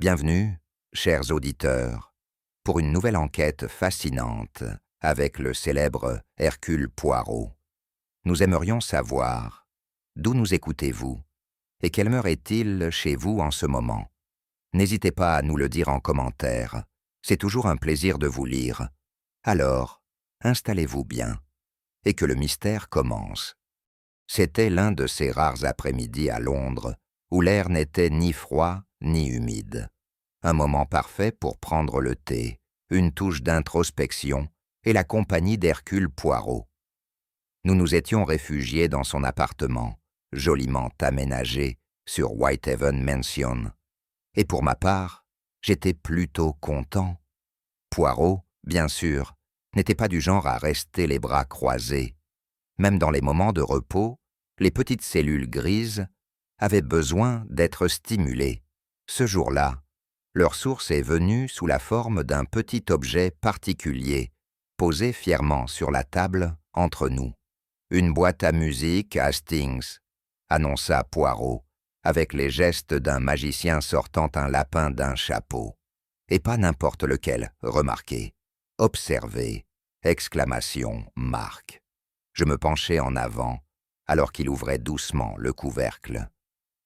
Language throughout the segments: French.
Bienvenue, chers auditeurs, pour une nouvelle enquête fascinante avec le célèbre Hercule Poirot. Nous aimerions savoir d'où nous écoutez-vous et quelle heure est-il chez vous en ce moment. N'hésitez pas à nous le dire en commentaire, c'est toujours un plaisir de vous lire. Alors, installez-vous bien et que le mystère commence. C'était l'un de ces rares après-midi à Londres où l'air n'était ni froid ni humide. Un moment parfait pour prendre le thé, une touche d'introspection et la compagnie d'Hercule Poirot. Nous nous étions réfugiés dans son appartement, joliment aménagé sur Whitehaven Mansion. Et pour ma part, j'étais plutôt content. Poirot, bien sûr, n'était pas du genre à rester les bras croisés. Même dans les moments de repos, les petites cellules grises avaient besoin d'être stimulées. Ce jour-là, leur source est venue sous la forme d'un petit objet particulier, posé fièrement sur la table entre nous. Une boîte à musique Hastings, annonça Poirot, avec les gestes d'un magicien sortant un lapin d'un chapeau. Et pas n'importe lequel, remarquez. Observez, exclamation, marque. Je me penchai en avant, alors qu'il ouvrait doucement le couvercle.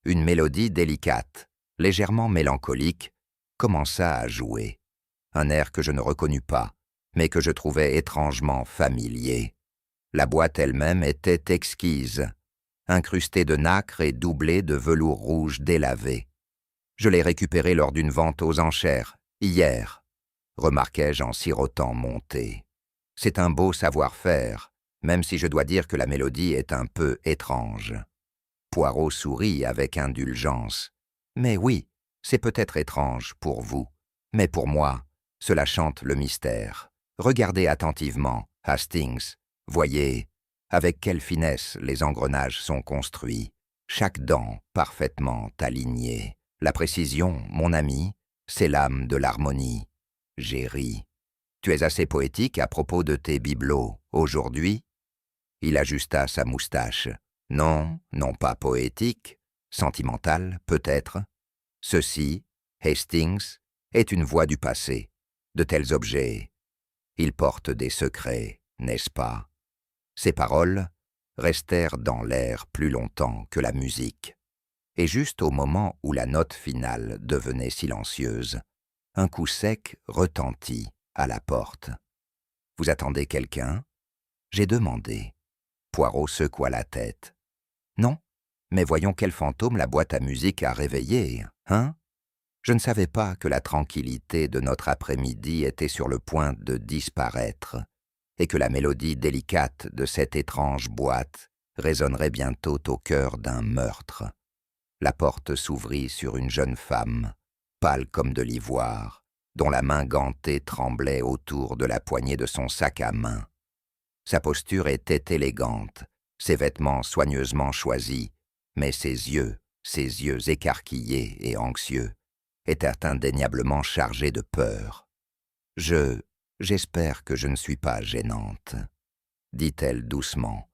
Une mélodie délicate, légèrement mélancolique, commença à jouer. Un air que je ne reconnus pas, mais que je trouvais étrangement familier. La boîte elle-même était exquise, incrustée de nacre et doublée de velours rouge délavé. Je l'ai récupérée lors d'une vente aux enchères, hier, remarquai-je en sirotant mon thé. C'est un beau savoir-faire, même si je dois dire que la mélodie est un peu étrange. Poirot sourit avec indulgence. Mais oui, c'est peut-être étrange pour vous, mais pour moi, cela chante le mystère. Regardez attentivement, Hastings. Voyez avec quelle finesse les engrenages sont construits, chaque dent parfaitement alignée. La précision, mon ami, c'est l'âme de l'harmonie. J'ai ri. Tu es assez poétique à propos de tes bibelots, aujourd'hui? Il ajusta sa moustache. Non, non pas poétique, sentimental, peut-être. Ceci, Hastings, est une voix du passé. De tels objets, ils portent des secrets, n'est-ce pas? Ces paroles restèrent dans l'air plus longtemps que la musique. Et juste au moment où la note finale devenait silencieuse, un coup sec retentit à la porte. « Vous attendez quelqu'un » J'ai demandé. Poirot secoua la tête. « Non, mais voyons quel fantôme la boîte à musique a réveillé, hein ?» Je ne savais pas que la tranquillité de notre après-midi était sur le point de disparaître et que la mélodie délicate de cette étrange boîte résonnerait bientôt au cœur d'un meurtre. La porte s'ouvrit sur une jeune femme, pâle comme de l'ivoire, dont la main gantée tremblait autour de la poignée de son sac à main. Sa posture était élégante, ses vêtements soigneusement choisis, mais ses yeux écarquillés et anxieux, étaient indéniablement chargés de peur. « J'espère que je ne suis pas gênante, » dit-elle doucement,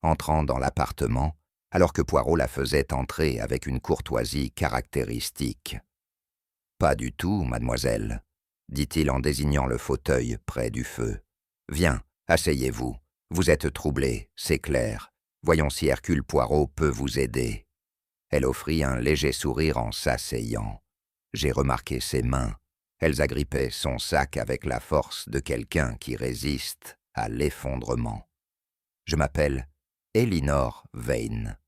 entrant dans l'appartement alors que Poirot la faisait entrer avec une courtoisie caractéristique. « Pas du tout, mademoiselle, » dit-il en désignant le fauteuil près du feu. « Viens, asseyez-vous. Vous êtes troublée, c'est clair. Voyons si Hercule Poirot peut vous aider. » Elle offrit un léger sourire en s'asseyant. J'ai remarqué ses mains. Elles agrippaient son sac avec la force de quelqu'un qui résiste à l'effondrement. « Je m'appelle Elinor Vane, »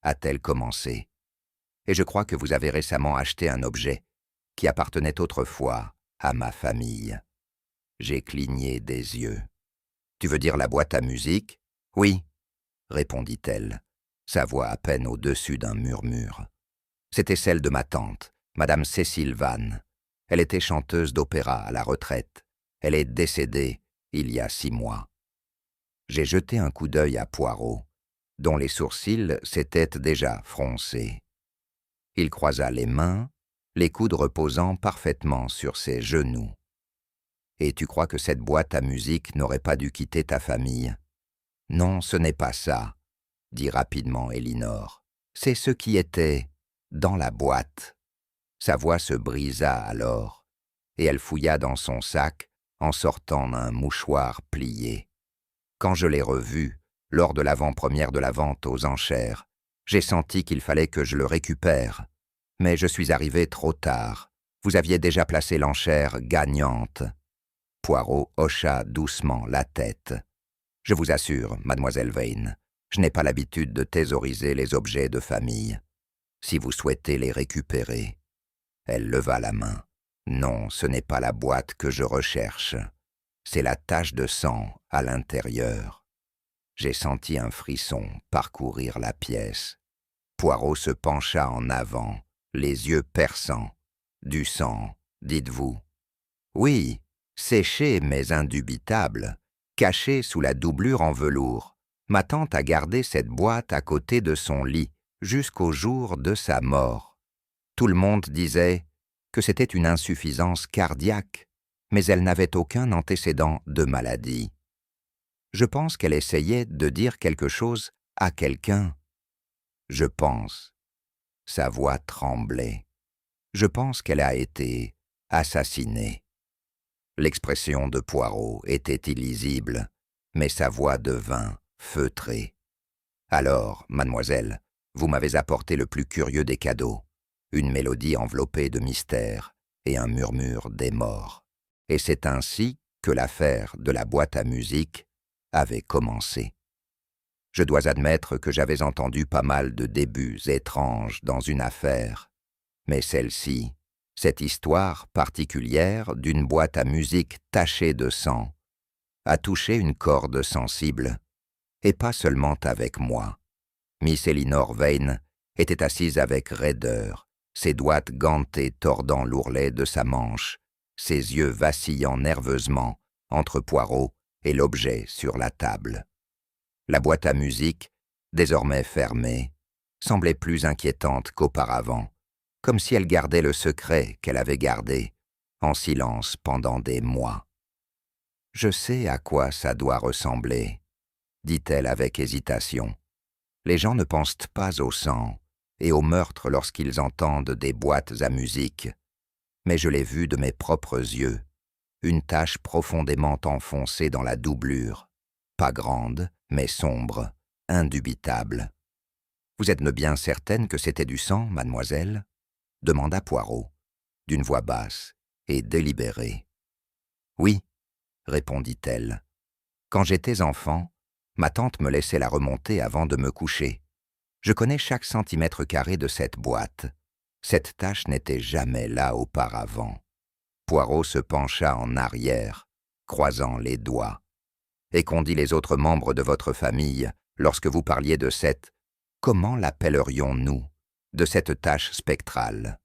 a-t-elle commencé. « Et je crois que vous avez récemment acheté un objet qui appartenait autrefois à ma famille. » J'ai cligné des yeux. « Tu veux dire la boîte à musique ? » ?»« Oui, » répondit-elle, sa voix à peine au-dessus d'un murmure. « C'était celle de ma tante, Madame Cécile Vane. Elle était chanteuse d'opéra à la retraite. Elle est décédée il y a 6 mois. » J'ai jeté un coup d'œil à Poirot, dont les sourcils s'étaient déjà froncés. Il croisa les mains, les coudes reposant parfaitement sur ses genoux. « Et tu crois que cette boîte à musique n'aurait pas dû quitter ta famille ? » ?»« Non, ce n'est pas ça, » dit rapidement Elinor. « C'est ce qui était dans la boîte. » Sa voix se brisa alors, et elle fouilla dans son sac en sortant un mouchoir plié. Quand je l'ai revu, lors de l'avant-première de la vente aux enchères, j'ai senti qu'il fallait que je le récupère. Mais je suis arrivé trop tard. Vous aviez déjà placé l'enchère gagnante. Poirot hocha doucement la tête. Je vous assure, mademoiselle Vane, je n'ai pas l'habitude de thésauriser les objets de famille. Si vous souhaitez les récupérer. Elle leva la main. Non, ce n'est pas la boîte que je recherche. C'est la tache de sang à l'intérieur. J'ai senti un frisson parcourir la pièce. Poirot se pencha en avant, les yeux perçants. Du sang, dites-vous. Oui, séché mais indubitable, caché sous la doublure en velours. Ma tante a gardé cette boîte à côté de son lit jusqu'au jour de sa mort. Tout le monde disait que c'était une insuffisance cardiaque, mais elle n'avait aucun antécédent de maladie. Je pense qu'elle essayait de dire quelque chose à quelqu'un. Je pense. Sa voix tremblait. Je pense qu'elle a été assassinée. L'expression de Poirot était illisible, mais sa voix devint feutrée. Alors, mademoiselle, vous m'avez apporté le plus curieux des cadeaux, une mélodie enveloppée de mystère et un murmure des morts. Et c'est ainsi que l'affaire de la boîte à musique avait commencé. Je dois admettre que j'avais entendu pas mal de débuts étranges dans une affaire, mais celle-ci, cette histoire particulière d'une boîte à musique tachée de sang, a touché une corde sensible, et pas seulement avec moi. Miss Elinor Vane était assise avec raideur, ses doigts gantés tordant l'ourlet de sa manche, ses yeux vacillant nerveusement entre Poirot et l'objet sur la table. La boîte à musique, désormais fermée, semblait plus inquiétante qu'auparavant, comme si elle gardait le secret qu'elle avait gardé, en silence pendant des mois. « Je sais à quoi ça doit ressembler », dit-elle avec hésitation. « Les gens ne pensent pas au sang et au meurtre lorsqu'ils entendent des boîtes à musique, mais je l'ai vu de mes propres yeux, une tache profondément enfoncée dans la doublure, pas grande, mais sombre, indubitable. « Vous êtes bien certaine que c'était du sang, mademoiselle ?» demanda Poirot, d'une voix basse et délibérée. « Oui, » répondit-elle. « Quand j'étais enfant, ma tante me laissait la remonter avant de me coucher. Je connais chaque centimètre carré de cette boîte. Cette tache n'était jamais là auparavant. » Poirot se pencha en arrière, croisant les doigts. « Et qu'ont dit les autres membres de votre famille lorsque vous parliez de cette, comment l'appellerions-nous, de cette tache spectrale ?»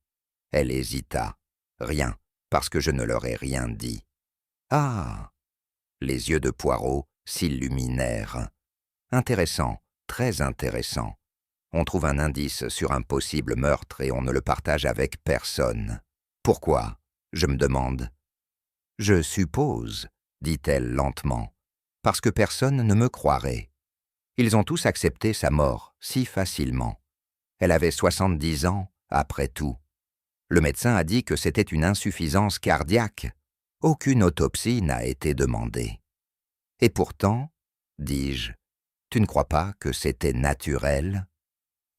Elle hésita. « Rien, parce que je ne leur ai rien dit. »« Ah !» Les yeux de Poirot s'illuminèrent. « Intéressant, très intéressant. On trouve un indice sur un possible meurtre et on ne le partage avec personne. Pourquoi, je me demande. »« Je suppose, » dit-elle lentement, « parce que personne ne me croirait. Ils ont tous accepté sa mort si facilement. Elle avait 70 ans, après tout. Le médecin a dit que c'était une insuffisance cardiaque. Aucune autopsie n'a été demandée. Et pourtant, dis-je, tu ne crois pas que c'était naturel ?»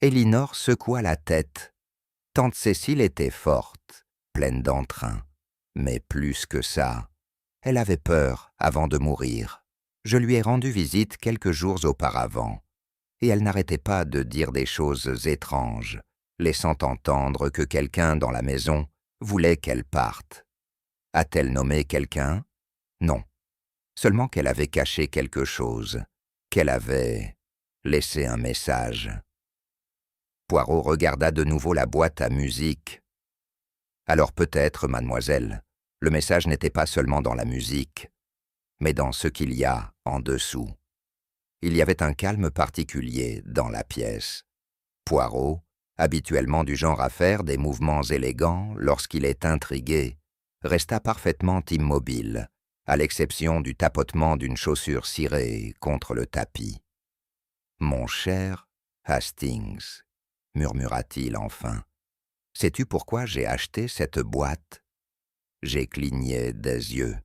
Elinor secoua la tête. Tante Cécile était forte, pleine d'entrain. Mais plus que ça, elle avait peur avant de mourir. Je lui ai rendu visite quelques jours auparavant, et elle n'arrêtait pas de dire des choses étranges, laissant entendre que quelqu'un dans la maison voulait qu'elle parte. A-t-elle nommé quelqu'un? Non. Seulement qu'elle avait caché quelque chose, qu'elle avait laissé un message. Poirot regarda de nouveau la boîte à musique. Alors peut-être, mademoiselle, le message n'était pas seulement dans la musique, mais dans ce qu'il y a en dessous. Il y avait un calme particulier dans la pièce. Poirot, habituellement du genre à faire des mouvements élégants lorsqu'il est intrigué, resta parfaitement immobile, à l'exception du tapotement d'une chaussure cirée contre le tapis. « Mon cher Hastings », murmura-t-il enfin, Sais-tu pourquoi j'ai acheté cette boîte? J'ai cligné des yeux,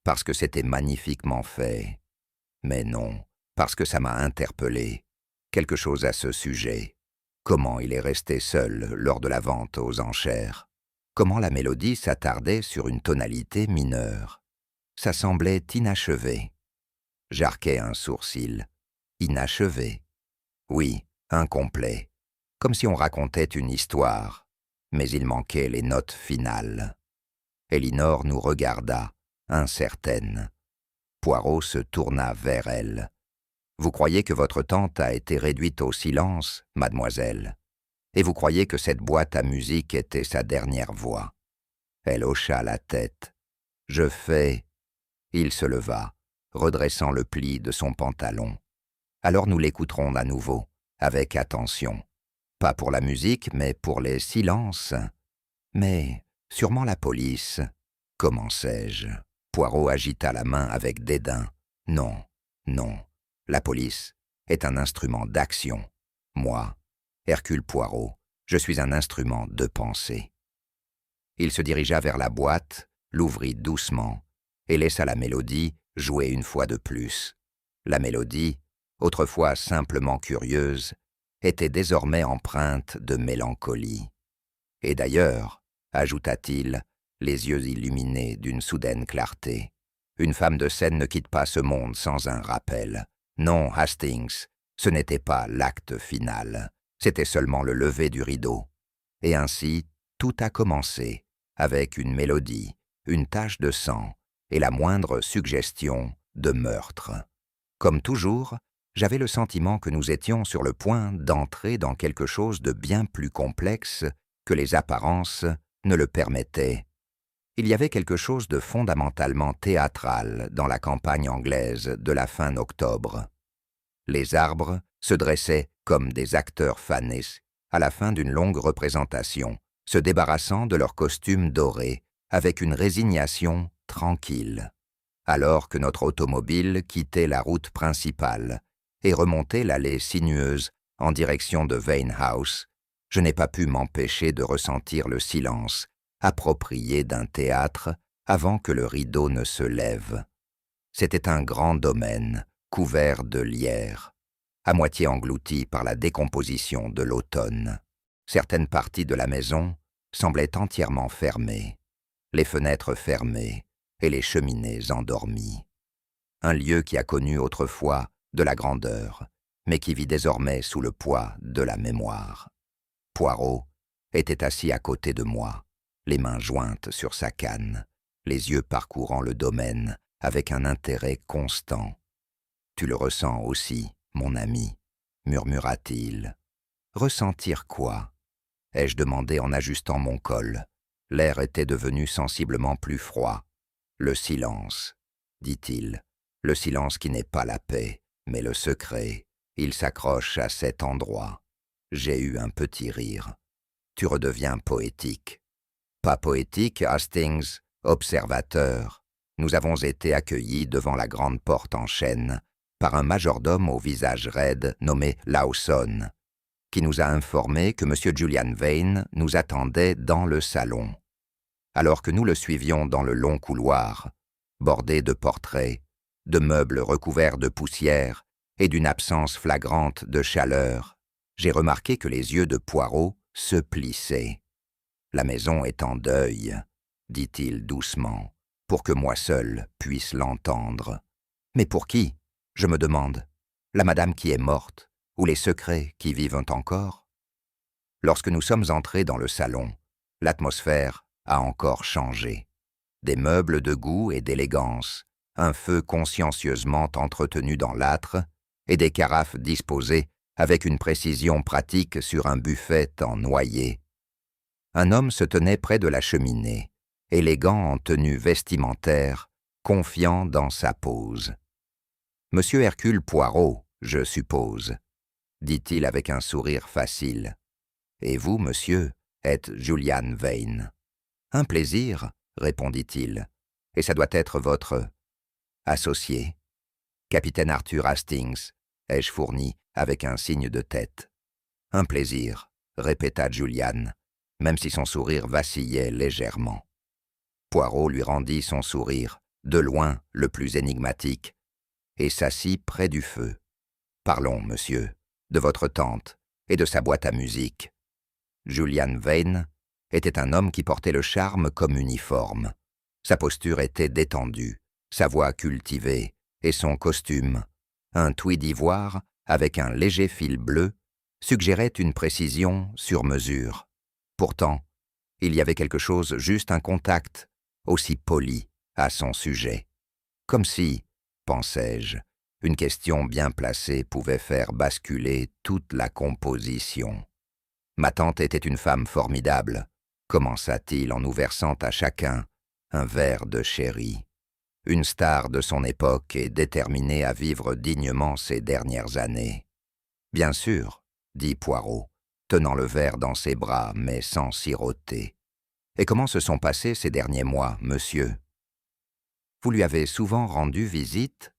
parce que c'était magnifiquement fait. Mais non, parce que ça m'a interpellé. Quelque chose à ce sujet. Comment il est resté seul lors de la vente aux enchères? Comment la mélodie s'attardait sur une tonalité mineure? Ça semblait inachevé. J'arquai un sourcil. Inachevé. Oui, incomplet. Comme si on racontait une histoire. Mais il manquait les notes finales. Elinor nous regarda, incertaine. Poirot se tourna vers elle. « Vous croyez que votre tante a été réduite au silence, mademoiselle? Et vous croyez que cette boîte à musique était sa dernière voix ?» Elle hocha la tête. « Je fais... » Il se leva, redressant le pli de son pantalon. « Alors nous l'écouterons à nouveau, avec attention. Pas pour la musique, mais pour les silences. Mais sûrement la police. » Commençai-je. Poirot agita la main avec dédain. « Non, non. La police est un instrument d'action. Moi, Hercule Poirot, je suis un instrument de pensée. » Il se dirigea vers la boîte, l'ouvrit doucement et laissa la mélodie jouer une fois de plus. La mélodie, autrefois simplement curieuse, était désormais empreinte de mélancolie. Et d'ailleurs, ajouta-t-il, les yeux illuminés d'une soudaine clarté, une femme de scène ne quitte pas ce monde sans un rappel. Non, Hastings, ce n'était pas l'acte final, c'était seulement le lever du rideau. Et ainsi, tout a commencé, avec une mélodie, une tache de sang et la moindre suggestion de meurtre. Comme toujours, j'avais le sentiment que nous étions sur le point d'entrer dans quelque chose de bien plus complexe que les apparences ne le permettaient. Il y avait quelque chose de fondamentalement théâtral dans la campagne anglaise de la fin octobre. Les arbres se dressaient comme des acteurs fanés à la fin d'une longue représentation, se débarrassant de leurs costumes dorés avec une résignation tranquille, alors que notre automobile quittait la route principale et remontait l'allée sinueuse en direction de Vane House. Je n'ai pas pu m'empêcher de ressentir le silence approprié d'un théâtre avant que le rideau ne se lève. C'était un grand domaine, couvert de lierre, à moitié englouti par la décomposition de l'automne. Certaines parties de la maison semblaient entièrement fermées, les fenêtres fermées et les cheminées endormies. Un lieu qui a connu autrefois de la grandeur, mais qui vit désormais sous le poids de la mémoire. Poirot était assis à côté de moi, les mains jointes sur sa canne, les yeux parcourant le domaine avec un intérêt constant. « Tu le ressens aussi, mon ami » murmura-t-il. « Ressentir quoi » ai-je demandé en ajustant mon col. L'air était devenu sensiblement plus froid. « Le silence » dit-il. « Le silence qui n'est pas la paix, mais le secret. Il s'accroche à cet endroit. » J'ai eu un petit rire. « Tu redeviens poétique. » Pas poétique, Hastings, observateur. Nous avons été accueillis devant la grande porte en chêne par un majordome au visage raide nommé Lawson, qui nous a informé que M. Julian Vane nous attendait dans le salon. Alors que nous le suivions dans le long couloir, bordé de portraits, de meubles recouverts de poussière et d'une absence flagrante de chaleur, j'ai remarqué que les yeux de Poirot se plissaient. « La maison est en deuil, » dit-il doucement, pour que moi seul puisse l'entendre. « Mais pour qui, je me demande? La madame qui est morte, ou les secrets qui vivent encore ?» Lorsque nous sommes entrés dans le salon, l'atmosphère a encore changé. Des meubles de goût et d'élégance, un feu consciencieusement entretenu dans l'âtre et des carafes disposées avec une précision pratique sur un buffet en noyer. Un homme se tenait près de la cheminée, élégant en tenue vestimentaire, confiant dans sa pose. « Monsieur Hercule Poirot, je suppose, » dit-il avec un sourire facile. « Et vous, monsieur, êtes Julian Vane. »« Un plaisir, » répondit-il, « et ça doit être votre associé. »« Capitaine Arthur Hastings, » ai-je fourni avec un signe de tête. « Un plaisir, » répéta Julian, même si son sourire vacillait légèrement. Poirot lui rendit son sourire, de loin le plus énigmatique, et s'assit près du feu. « Parlons, monsieur, de votre tante et de sa boîte à musique. » Julian Vane était un homme qui portait le charme comme uniforme. Sa posture était détendue, sa voix cultivée, et son costume, un tweed ivoire avec un léger fil bleu, suggérait une précision sur mesure. Pourtant, il y avait quelque chose, juste un contact, aussi poli, à son sujet. Comme si, pensais-je, une question bien placée pouvait faire basculer toute la composition. Ma tante était une femme formidable, commença-t-il en nous versant à chacun un verre de sherry. Une star de son époque et déterminée à vivre dignement ses dernières années. « Bien sûr, » dit Poirot, tenant le verre dans ses bras, mais sans siroter. « Et comment se sont passés ces derniers mois, monsieur ? Vous lui avez souvent rendu visite ?»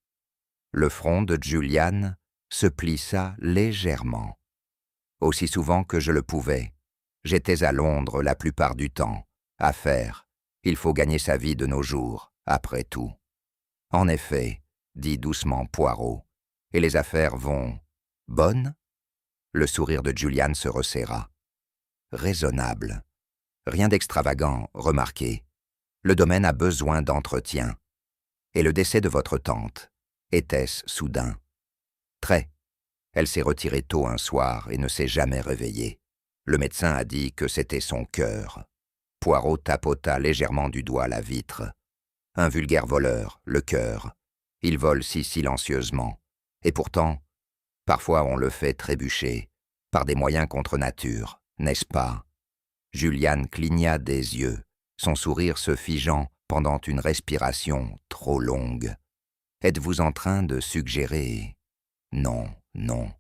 Le front de Julian se plissa légèrement. « Aussi souvent que je le pouvais. J'étais à Londres la plupart du temps. Affaires. Il faut gagner sa vie de nos jours, après tout. » « En effet, » dit doucement Poirot, « et les affaires vont... bonnes ?» Le sourire de Julian se resserra. « Raisonnable. Rien d'extravagant, remarquez. Le domaine a besoin d'entretien. Et le décès de votre tante, était-ce soudain ? Très. Elle s'est retirée tôt un soir et ne s'est jamais réveillée. Le médecin a dit que c'était son cœur. » Poirot tapota légèrement du doigt la vitre. « Un vulgaire voleur, le cœur. Il vole si silencieusement. Et pourtant, parfois on le fait trébucher, par des moyens contre nature, n'est-ce pas ?» Julian cligna des yeux, son sourire se figeant pendant une respiration trop longue. « Êtes-vous en train de suggérer... » ?»« Non, non, »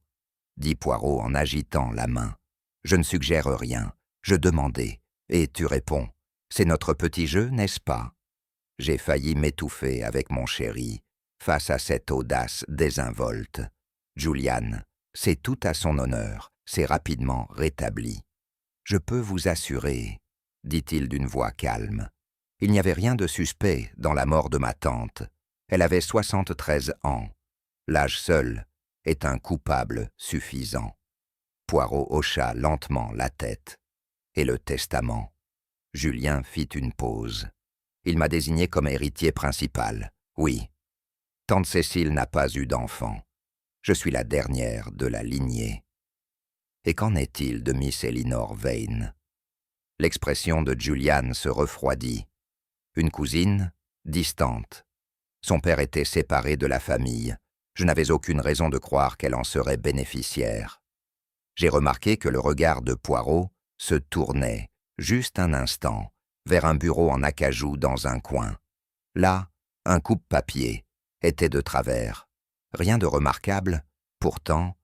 dit Poirot en agitant la main. « Je ne suggère rien, je demandais, et tu réponds. C'est notre petit jeu, n'est-ce pas ?» J'ai failli m'étouffer avec mon chéri, face à cette audace désinvolte. Julian, c'est tout à son honneur, s'est rapidement rétabli. « Je peux vous assurer, » dit-il d'une voix calme, « il n'y avait rien de suspect dans la mort de ma tante. Elle avait 73 ans. L'âge seul est un coupable suffisant. » Poirot hocha lentement la tête. « Et le testament ?» Julien fit une pause. « Il m'a désigné comme héritier principal. Oui. Tante Cécile n'a pas eu d'enfant. Je suis la dernière de la lignée. » « Et qu'en est-il de Miss Elinor Vane ?» L'expression de Julian se refroidit. Une cousine, distante. Son père était séparé de la famille. Je n'avais aucune raison de croire qu'elle en serait bénéficiaire. J'ai remarqué que le regard de Poirot se tournait, juste un instant, vers un bureau en acajou dans un coin. Là, un coupe-papier était de travers. Rien de remarquable, pourtant,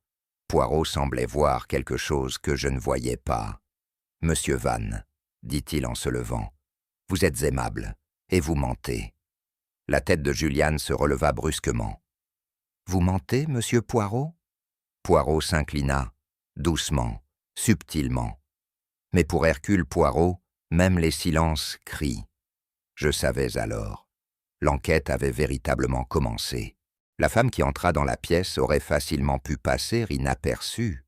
Poirot semblait voir quelque chose que je ne voyais pas. « Monsieur Vane, » dit-il en se levant, « vous êtes aimable, et vous mentez. » La tête de Julian se releva brusquement. « Vous mentez, monsieur Poirot ?» Poirot s'inclina, doucement, subtilement. Mais pour Hercule Poirot, même les silences crient. Je savais alors. L'enquête avait véritablement commencé. La femme qui entra dans la pièce aurait facilement pu passer inaperçue.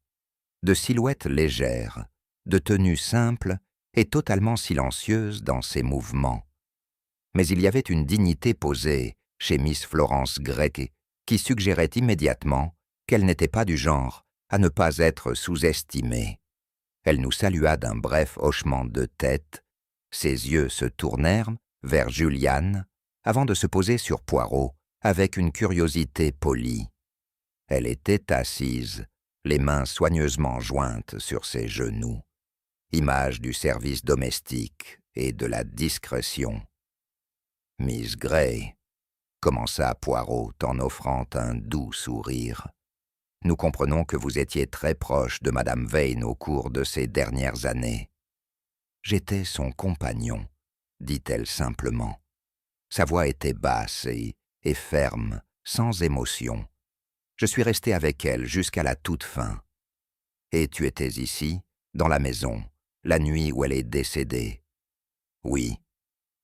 De silhouette légère, de tenue simple et totalement silencieuse dans ses mouvements. Mais il y avait une dignité posée chez Miss Florence Gray qui suggérait immédiatement qu'elle n'était pas du genre à ne pas être sous-estimée. Elle nous salua d'un bref hochement de tête, ses yeux se tournèrent vers Julian avant de se poser sur Poirot avec une curiosité polie. Elle était assise, les mains soigneusement jointes sur ses genoux, image du service domestique et de la discrétion. « Miss Gray, » commença Poirot en offrant un doux sourire, « nous comprenons que vous étiez très proche de Madame Vane au cours de ces dernières années. »« J'étais son compagnon, » dit-elle simplement. Sa voix était basse et ferme, sans émotion. Je suis resté avec elle jusqu'à la toute fin. Et tu étais ici, dans la maison, la nuit où elle est décédée. Oui,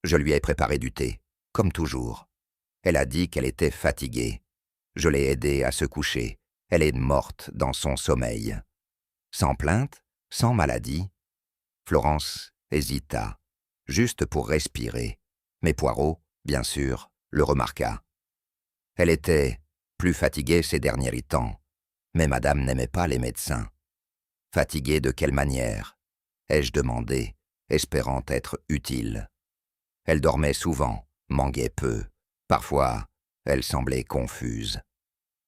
je lui ai préparé du thé, comme toujours. Elle a dit qu'elle était fatiguée. Je l'ai aidée à se coucher. Elle est morte dans son sommeil. Sans plainte, sans maladie. Florence hésita, juste pour respirer. Mais Poirot, bien sûr, le remarqua. Elle était plus fatiguée ces derniers temps, mais madame n'aimait pas les médecins. Fatiguée de quelle manière? Ai-je demandé, espérant être utile. Elle dormait souvent, manguait peu. Parfois, elle semblait confuse.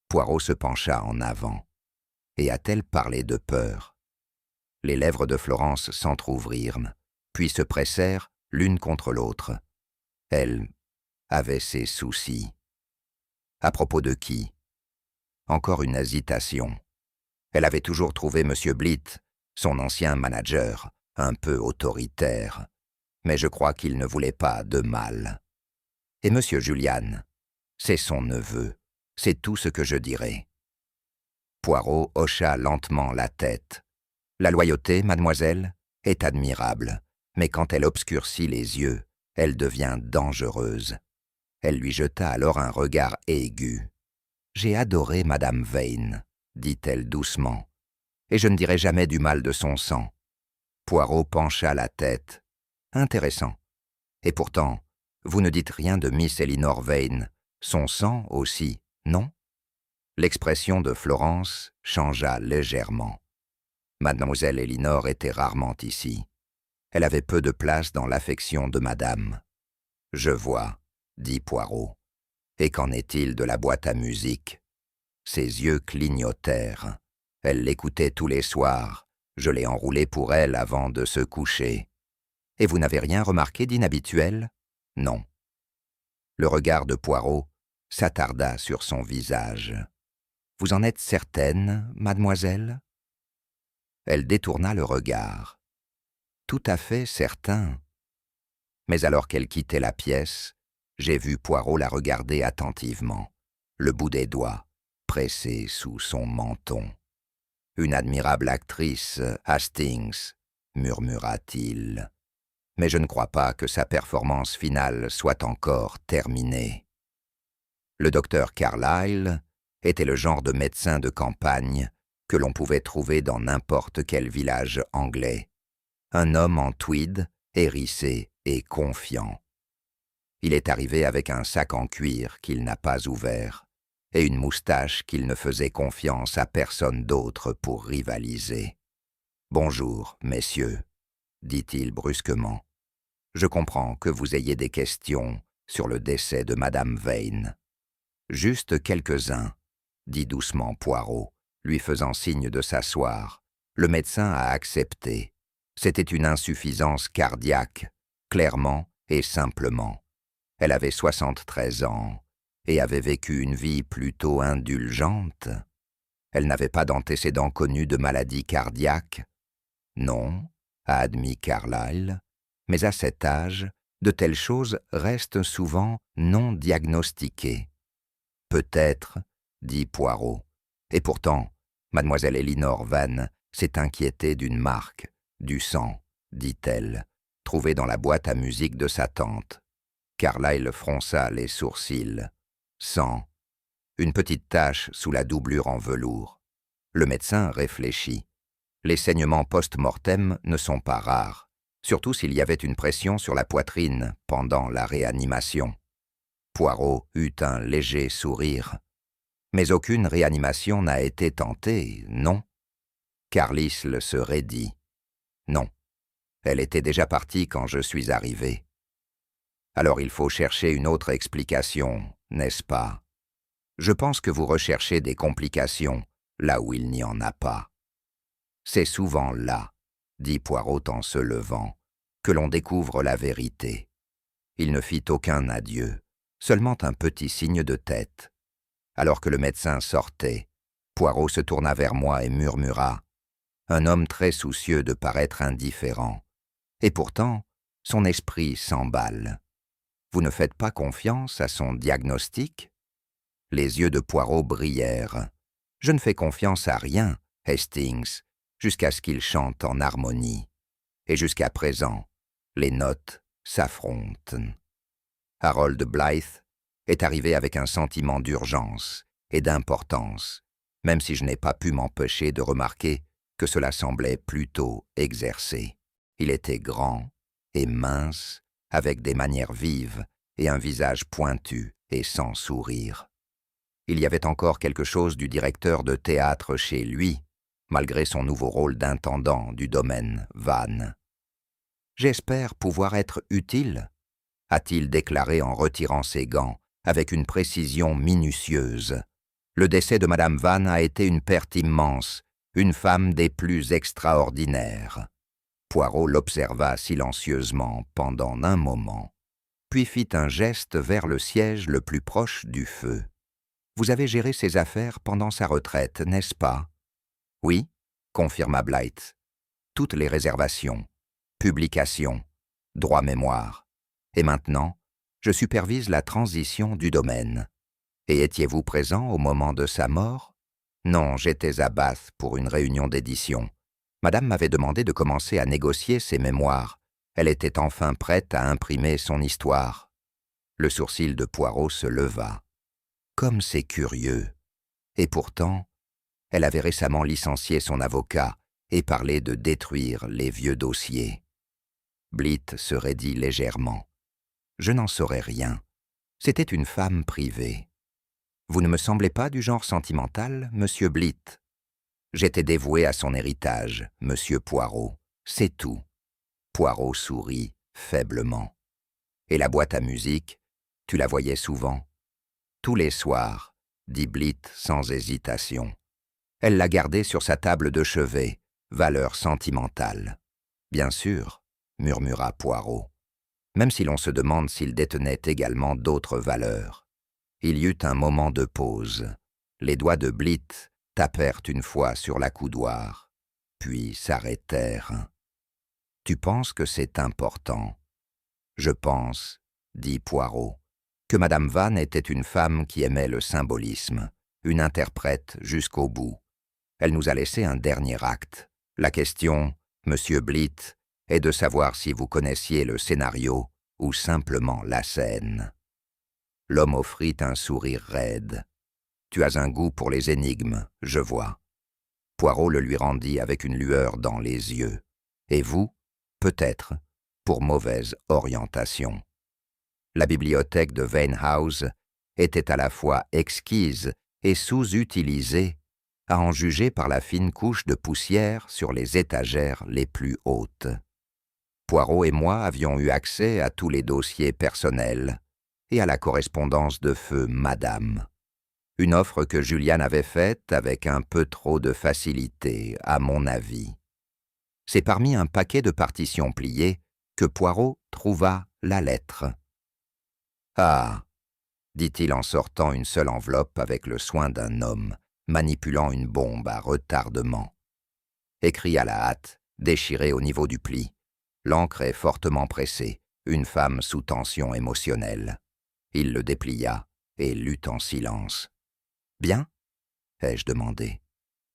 Poirot se pencha en avant. Et a-t-elle parlé de peur? Les lèvres de Florence s'entr'ouvrirent, puis se pressèrent l'une contre l'autre. Elle avait ses soucis. À propos de qui? Encore une hésitation. Elle avait toujours trouvé M. Blitt, son ancien manager, un peu autoritaire. Mais je crois qu'il ne voulait pas de mal. Et M. Julian, c'est son neveu, c'est tout ce que je dirai. Poirot hocha lentement la tête. La loyauté, mademoiselle, est admirable, mais quand elle obscurcit les yeux, elle devient dangereuse. Elle lui jeta alors un regard aigu. « J'ai adoré Madame Vane, dit-elle doucement, et je ne dirai jamais du mal de son sang. » Poirot pencha la tête. « Intéressant. Et pourtant, vous ne dites rien de Miss Elinor Vane, son sang aussi, non ?» L'expression de Florence changea légèrement. Mademoiselle Elinor était rarement ici. Elle avait peu de place dans l'affection de madame. « Je vois, » dit Poirot. « Et qu'en est-il de la boîte à musique ?» Ses yeux clignotèrent. Elle l'écoutait tous les soirs. Je l'ai enroulée pour elle avant de se coucher. « Et vous n'avez rien remarqué d'inhabituel ?» « Non. » Le regard de Poirot s'attarda sur son visage. « Vous en êtes certaine, mademoiselle ?» Elle détourna le regard. « Tout à fait certain. » Mais alors qu'elle quittait la pièce, j'ai vu Poirot la regarder attentivement, le bout des doigts pressé sous son menton. « Une admirable actrice, Hastings, » murmura-t-il. « Mais je ne crois pas que sa performance finale soit encore terminée. » Le docteur Carlyle était le genre de médecin de campagne que l'on pouvait trouver dans n'importe quel village anglais. Un homme en tweed, hérissé et confiant. Il est arrivé avec un sac en cuir qu'il n'a pas ouvert et une moustache qu'il ne faisait confiance à personne d'autre pour rivaliser. « Bonjour, messieurs, » dit-il brusquement. « Je comprends que vous ayez des questions sur le décès de Madame Vane. »« Juste quelques-uns, » dit doucement Poirot, lui faisant signe de s'asseoir. Le médecin a accepté. C'était une insuffisance cardiaque, clairement et simplement. Elle avait 73 ans et avait vécu une vie plutôt indulgente. Elle n'avait pas d'antécédents connus de maladie cardiaque. Non, a admis Carlyle, mais à cet âge, de telles choses restent souvent non diagnostiquées. Peut-être, dit Poirot. Et pourtant, mademoiselle Elinor Vane s'est inquiétée d'une marque, du sang, dit-elle, trouvé dans la boîte à musique de sa tante. Carlyle fronça les sourcils. Sang. Une petite tache sous la doublure en velours. Le médecin réfléchit. Les saignements post-mortem ne sont pas rares, surtout s'il y avait une pression sur la poitrine pendant la réanimation. Poirot eut un léger sourire. Mais aucune réanimation n'a été tentée, non? Carlisle se raidit. Non. Elle était déjà partie quand je suis arrivé. Alors il faut chercher une autre explication, n'est-ce pas? Je pense que vous recherchez des complications, là où il n'y en a pas. C'est souvent là, dit Poirot en se levant, que l'on découvre la vérité. Il ne fit aucun adieu, seulement un petit signe de tête. Alors que le médecin sortait, Poirot se tourna vers moi et murmura « Un homme très soucieux de paraître indifférent. Et pourtant, son esprit s'emballe. Vous ne faites pas confiance à son diagnostic ?» Les yeux de Poirot brillèrent. « Je ne fais confiance à rien, Hastings, jusqu'à ce qu'il chante en harmonie. et jusqu'à présent, les notes s'affrontent. Harold Blythe est arrivé avec un sentiment d'urgence et d'importance, même si je n'ai pas pu m'empêcher de remarquer que cela semblait plutôt exercé. Il était grand et mince, avec des manières vives et un visage pointu et sans sourire. Il y avait encore quelque chose du directeur de théâtre chez lui, malgré son nouveau rôle d'intendant du domaine Van. « J'espère pouvoir être utile », a-t-il déclaré en retirant ses gants, avec une précision minutieuse. Le décès de Madame Van a été une perte immense, une femme des plus extraordinaires. Poirot l'observa silencieusement pendant un moment, puis fit un geste vers le siège le plus proche du feu. « Vous avez géré ses affaires pendant sa retraite, n'est-ce pas ?»« Oui, » confirma Blythe. « Toutes les réservations, publications, droit mémoire. Et maintenant, je supervise la transition du domaine. Et étiez-vous présent au moment de sa mort ? » ?»« Non, j'étais à Bath pour une réunion d'édition. Madame m'avait demandé de commencer à négocier ses mémoires. Elle était enfin prête à imprimer son histoire. » Le sourcil de Poirot se leva. Comme c'est curieux. Et pourtant, elle avait récemment licencié son avocat et parlé de détruire les vieux dossiers. Blythe se raidit légèrement. « Je n'en saurais rien. C'était une femme privée. Vous ne me semblez pas du genre sentimental, monsieur Blythe. J'étais dévoué à son héritage, monsieur Poirot. C'est tout. » Poirot sourit faiblement. « Et la boîte à musique, tu la voyais souvent ?»« Tous les soirs, » dit Blythe sans hésitation. Elle l'a gardée sur sa table de chevet, valeur sentimentale. « Bien sûr, » murmura Poirot, même si l'on se demande s'il détenait également d'autres valeurs. Il y eut un moment de pause. Les doigts de Blythe tapèrent une fois sur l'accoudoir, puis s'arrêtèrent. « Tu penses que c'est important ?»« Je pense, » dit Poirot, que Madame Van était une femme qui aimait le symbolisme, une interprète jusqu'au bout. Elle nous a laissé un dernier acte. La question, monsieur Blythe, est de savoir si vous connaissiez le scénario ou simplement la scène. » L'homme offrit un sourire raide. « Tu as un goût pour les énigmes, je vois. » Poirot le lui rendit avec une lueur dans les yeux. « Et vous, peut-être, pour mauvaise orientation. » La bibliothèque de Vane House était à la fois exquise et sous-utilisée, à en juger par la fine couche de poussière sur les étagères les plus hautes. Poirot et moi avions eu accès à tous les dossiers personnels et à la correspondance de feu Madame. Une offre que Julian avait faite avec un peu trop de facilité, à mon avis. C'est parmi un paquet de partitions pliées que Poirot trouva la lettre. « Ah !» dit-il en sortant une seule enveloppe avec le soin d'un homme, manipulant une bombe à retardement. Écrit à la hâte, déchiré au niveau du pli. L'encre est fortement pressée, une femme sous tension émotionnelle. Il le déplia et lut en silence. « Bien ?» ai-je demandé.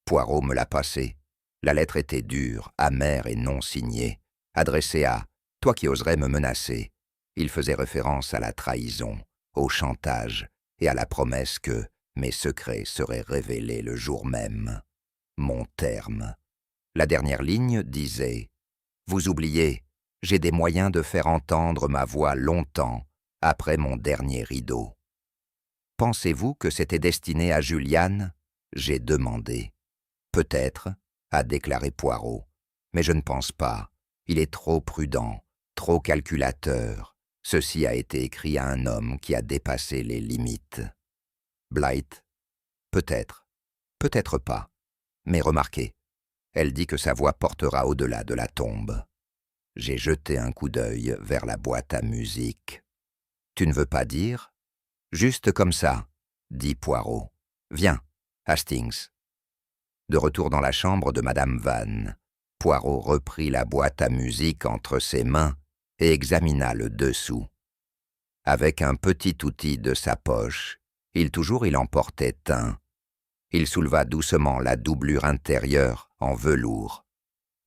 Poirot me l'a passée. La lettre était dure, amère et non signée, adressée à « toi qui oserais me menacer ». Il faisait référence à la trahison, au chantage et à la promesse que mes secrets seraient révélés le jour même. Mon terme. La dernière ligne disait « Vous oubliez, j'ai des moyens de faire entendre ma voix longtemps après mon dernier rideau. » « Pensez-vous que c'était destiné à Julian ?» j'ai demandé. « Peut-être, » a déclaré Poirot, « mais je ne pense pas. Il est trop prudent, trop calculateur. Ceci a été écrit à un homme qui a dépassé les limites. » Blythe, « Peut-être, peut-être pas. Mais remarquez, elle dit que sa voix portera au-delà de la tombe. » J'ai jeté un coup d'œil vers la boîte à musique. « Tu ne veux pas dire ?»« Juste comme ça, » dit Poirot. « Viens, Hastings. » De retour dans la chambre de Madame Van, Poirot reprit la boîte à musique entre ses mains et examina le dessous. Avec un petit outil de sa poche, il en portait un. Il souleva doucement la doublure intérieure en velours.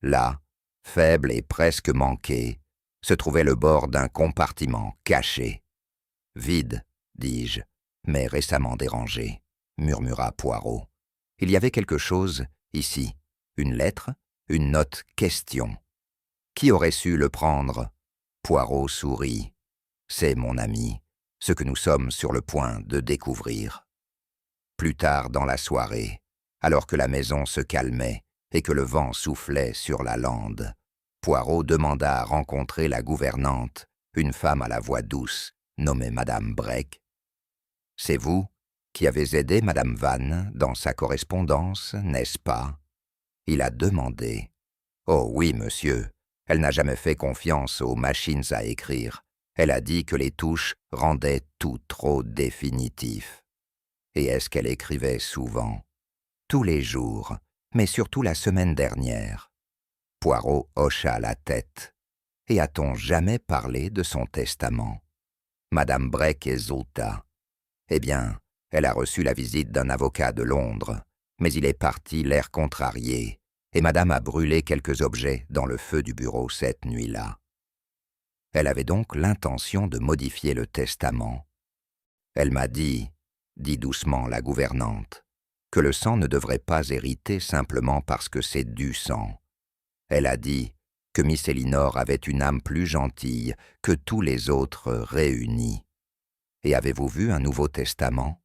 Là, faible et presque manqué, se trouvait le bord d'un compartiment caché. « Vide, dis-je, mais récemment dérangé, » murmura Poirot. Il y avait quelque chose ici, une lettre, une note question. Qui aurait su le prendre? Poirot sourit. C'est, mon ami, ce que nous sommes sur le point de découvrir. Plus tard dans la soirée, alors que la maison se calmait et que le vent soufflait sur la lande, Poirot demanda à rencontrer la gouvernante, une femme à la voix douce, nommée Madame Breck. « C'est vous qui avez aidé Madame Vann dans sa correspondance, n'est-ce pas ?» Il a demandé. « Oh oui, monsieur, elle n'a jamais fait confiance aux machines à écrire. Elle a dit que les touches rendaient tout trop définitif. » Et est-ce qu'elle écrivait souvent? Tous les jours, mais surtout la semaine dernière. Poirot hocha la tête. Et a-t-on jamais parlé de son testament? Madame Breck exulta. Eh bien, elle a reçu la visite d'un avocat de Londres, mais il est parti l'air contrarié, et madame a brûlé quelques objets dans le feu du bureau cette nuit-là. Elle avait donc l'intention de modifier le testament. Elle m'a dit doucement la gouvernante, que le sang ne devrait pas hériter simplement parce que c'est du sang. Elle a dit que Miss Elinor avait une âme plus gentille que tous les autres réunis. Et avez-vous vu un Nouveau Testament?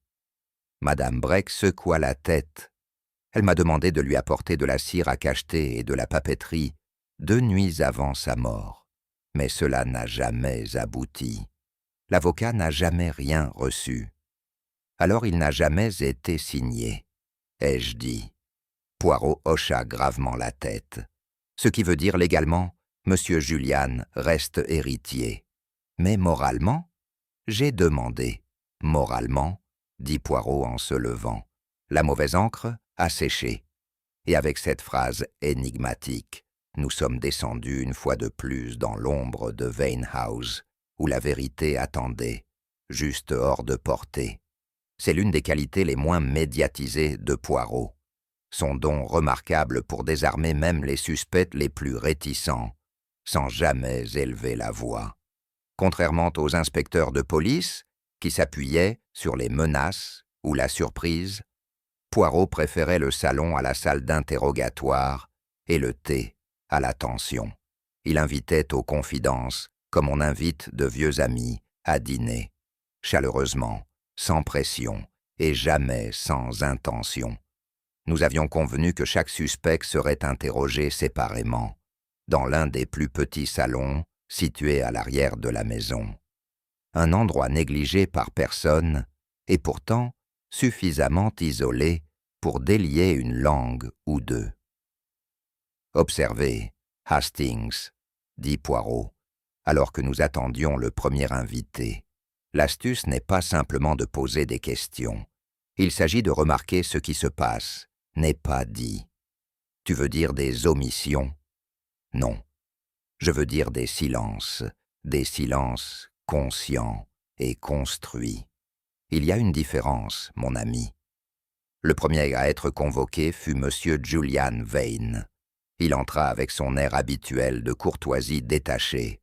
Madame Breck secoua la tête. Elle m'a demandé de lui apporter de la cire à cacheter et de la papeterie 2 nuits avant sa mort. Mais cela n'a jamais abouti. L'avocat n'a jamais rien reçu. Alors il n'a jamais été signé, ai-je dit. Poirot hocha gravement la tête. Ce qui veut dire légalement, Monsieur Julian reste héritier. Mais moralement? J'ai demandé. Moralement, dit Poirot en se levant. La mauvaise encre a séché. Et avec cette phrase énigmatique, nous sommes descendus une fois de plus dans l'ombre de Vane House, où la vérité attendait, juste hors de portée. C'est l'une des qualités les moins médiatisées de Poirot. Son don remarquable pour désarmer même les suspects les plus réticents, sans jamais élever la voix. Contrairement aux inspecteurs de police, qui s'appuyaient sur les menaces ou la surprise, Poirot préférait le salon à la salle d'interrogatoire et le thé à l'attention. Il invitait aux confidences, comme on invite de vieux amis, à dîner, chaleureusement, sans pression et jamais sans intention. Nous avions convenu que chaque suspect serait interrogé séparément, dans l'un des plus petits salons situés à l'arrière de la maison. Un endroit négligé par personne et pourtant suffisamment isolé pour délier une langue ou deux. « Observez, Hastings, » dit Poirot, alors que nous attendions le premier invité. L'astuce n'est pas simplement de poser des questions. Il s'agit de remarquer ce qui se passe, n'est pas dit. Tu veux dire des omissions? Non. Je veux dire des silences conscients et construits. Il y a une différence, mon ami. Le premier à être convoqué fut Monsieur Julian Vane. Il entra avec son air habituel de courtoisie détachée,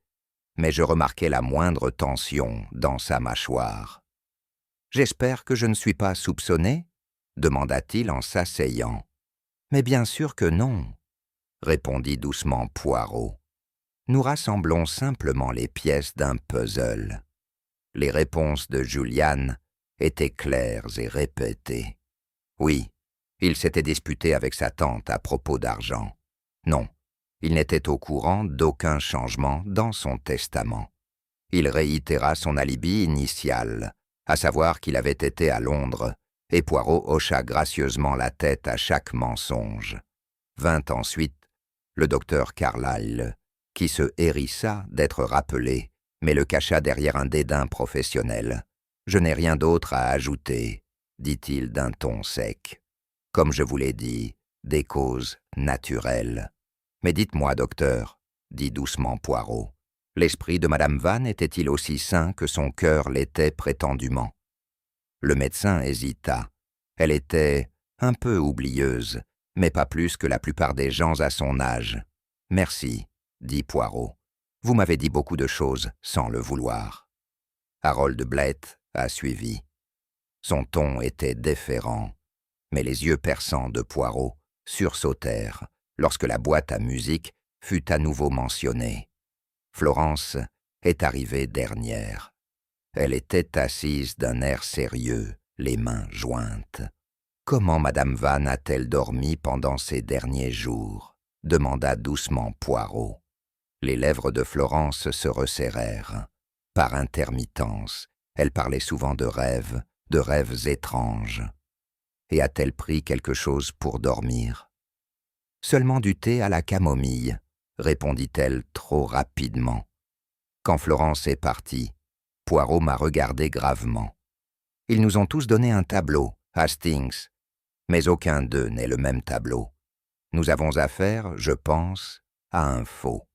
mais je remarquai la moindre tension dans sa mâchoire. « J'espère que je ne suis pas soupçonné ?» demanda-t-il en s'asseyant. « Mais bien sûr que non, » répondit doucement Poirot. « Nous rassemblons simplement les pièces d'un puzzle. » Les réponses de Julian étaient claires et répétées. Oui, il s'était disputé avec sa tante à propos d'argent. Non, il n'était au courant d'aucun changement dans son testament. Il réitéra son alibi initial, à savoir qu'il avait été à Londres, et Poirot hocha gracieusement la tête à chaque mensonge. Vint ensuite le docteur Carlyle, qui se hérissa d'être rappelé, mais le cacha derrière un dédain professionnel. « Je n'ai rien d'autre à ajouter, » dit-il d'un ton sec. « Comme je vous l'ai dit, des causes naturelles. » « Mais dites-moi, docteur, » dit doucement Poirot, « l'esprit de Madame Vann était-il aussi sain que son cœur l'était prétendument ?» Le médecin hésita. Elle était un peu oublieuse, mais pas plus que la plupart des gens à son âge. « Merci, » dit Poirot. « Vous m'avez dit beaucoup de choses sans le vouloir. » Harold Blett a suivi. Son ton était déférent, mais les yeux perçants de Poirot sursautèrent lorsque la boîte à musique fut à nouveau mentionnée. Florence est arrivée dernière. Elle était assise d'un air sérieux, les mains jointes. « Comment Madame Vann a-t-elle dormi pendant ces derniers jours ?» demanda doucement Poirot. Les lèvres de Florence se resserrèrent. Par intermittence, elle parlait souvent de rêves étranges. Et a-t-elle pris quelque chose pour dormir? Seulement du thé à la camomille, répondit-elle trop rapidement. Quand Florence est partie, Poirot m'a regardé gravement. Ils nous ont tous donné un tableau, Hastings, mais aucun d'eux n'est le même tableau. Nous avons affaire, je pense, à un faux.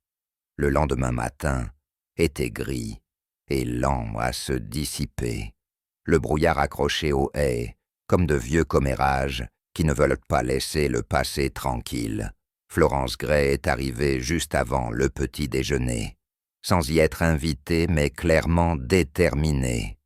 Le lendemain matin était gris et lent à se dissiper. Le brouillard accroché aux haies, comme de vieux commérages qui ne veulent pas laisser le passé tranquille. Florence Gray est arrivée juste avant le petit déjeuner, sans y être invitée mais clairement déterminée.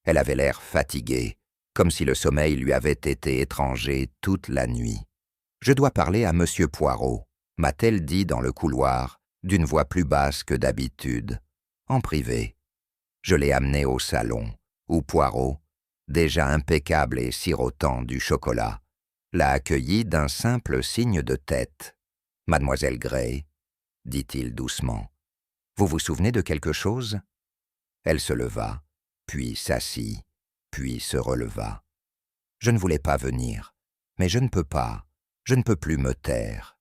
Elle avait l'air fatiguée, comme si le sommeil lui avait été étranger toute la nuit. « Je dois parler à Monsieur Poirot », m'a-t-elle dit dans le couloir, d'une voix plus basse que d'habitude, en privé. Je l'ai amené au salon, où Poirot, déjà impeccable et sirotant du chocolat, l'a accueilli d'un simple signe de tête. « Mademoiselle Gray, » dit-il doucement, « vous vous souvenez de quelque chose ?» Elle se leva, puis s'assit, puis se releva. « Je ne voulais pas venir, mais je ne peux plus me taire. »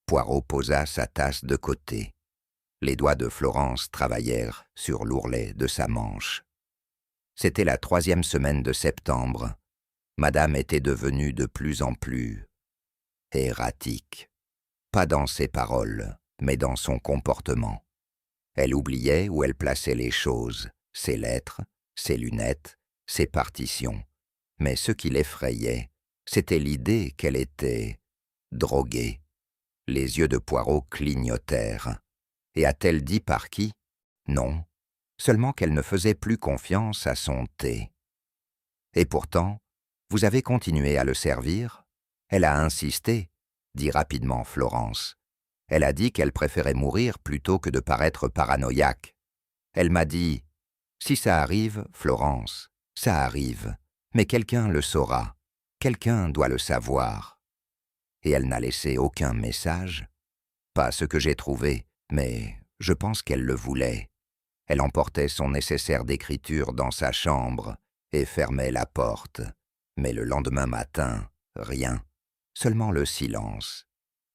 Poirot posa sa tasse de côté. Les doigts de Florence travaillèrent sur l'ourlet de sa manche. C'était la 3e semaine de septembre. Madame était devenue de plus en plus erratique. Pas dans ses paroles, mais dans son comportement. Elle oubliait où elle plaçait les choses, ses lettres, ses lunettes, ses partitions. Mais ce qui l'effrayait, c'était l'idée qu'elle était droguée. Les yeux de Poirot clignotèrent. Et a-t-elle dit par qui? Non, seulement qu'elle ne faisait plus confiance à son thé. Et pourtant, vous avez continué à le servir? Elle a insisté, dit rapidement Florence. Elle a dit qu'elle préférait mourir plutôt que de paraître paranoïaque. Elle m'a dit, « Si ça arrive, Florence, ça arrive, mais quelqu'un le saura, quelqu'un doit le savoir. » Et elle n'a laissé aucun message. Pas ce que j'ai trouvé, mais je pense qu'elle le voulait. Elle emportait son nécessaire d'écriture dans sa chambre et fermait la porte. Mais le lendemain matin, rien, seulement le silence.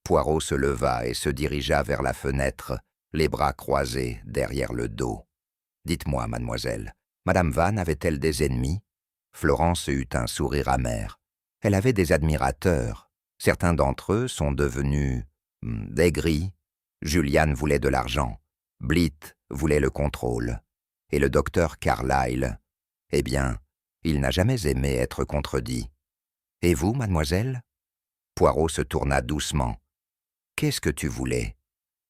Poirot se leva et se dirigea vers la fenêtre, les bras croisés derrière le dos. « Dites-moi, mademoiselle, Madame Vann avait-elle des ennemis ?» Florence eut un sourire amer. Elle avait des admirateurs. Certains d'entre eux sont devenus aigris. Julian voulait de l'argent. Blitt voulait le contrôle. Et le docteur Carlyle, eh bien, il n'a jamais aimé être contredit. « Et vous, mademoiselle ?» Poirot se tourna doucement. « Qu'est-ce que tu voulais ?»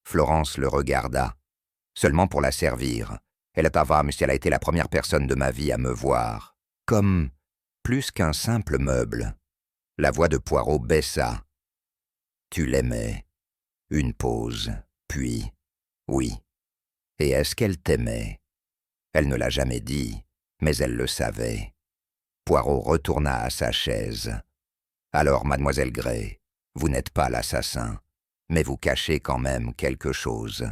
Florence le regarda. « Seulement pour la servir. Elle est avare, mais elle a été la première personne de ma vie à me voir. Comme plus qu'un simple meuble. » La voix de Poirot baissa. « Tu l'aimais. » Une pause, puis « Oui. » Et est-ce qu'elle t'aimait? Elle ne l'a jamais dit, mais elle le savait. Poirot retourna à sa chaise. « Alors, mademoiselle Gray, vous n'êtes pas l'assassin, mais vous cachez quand même quelque chose. »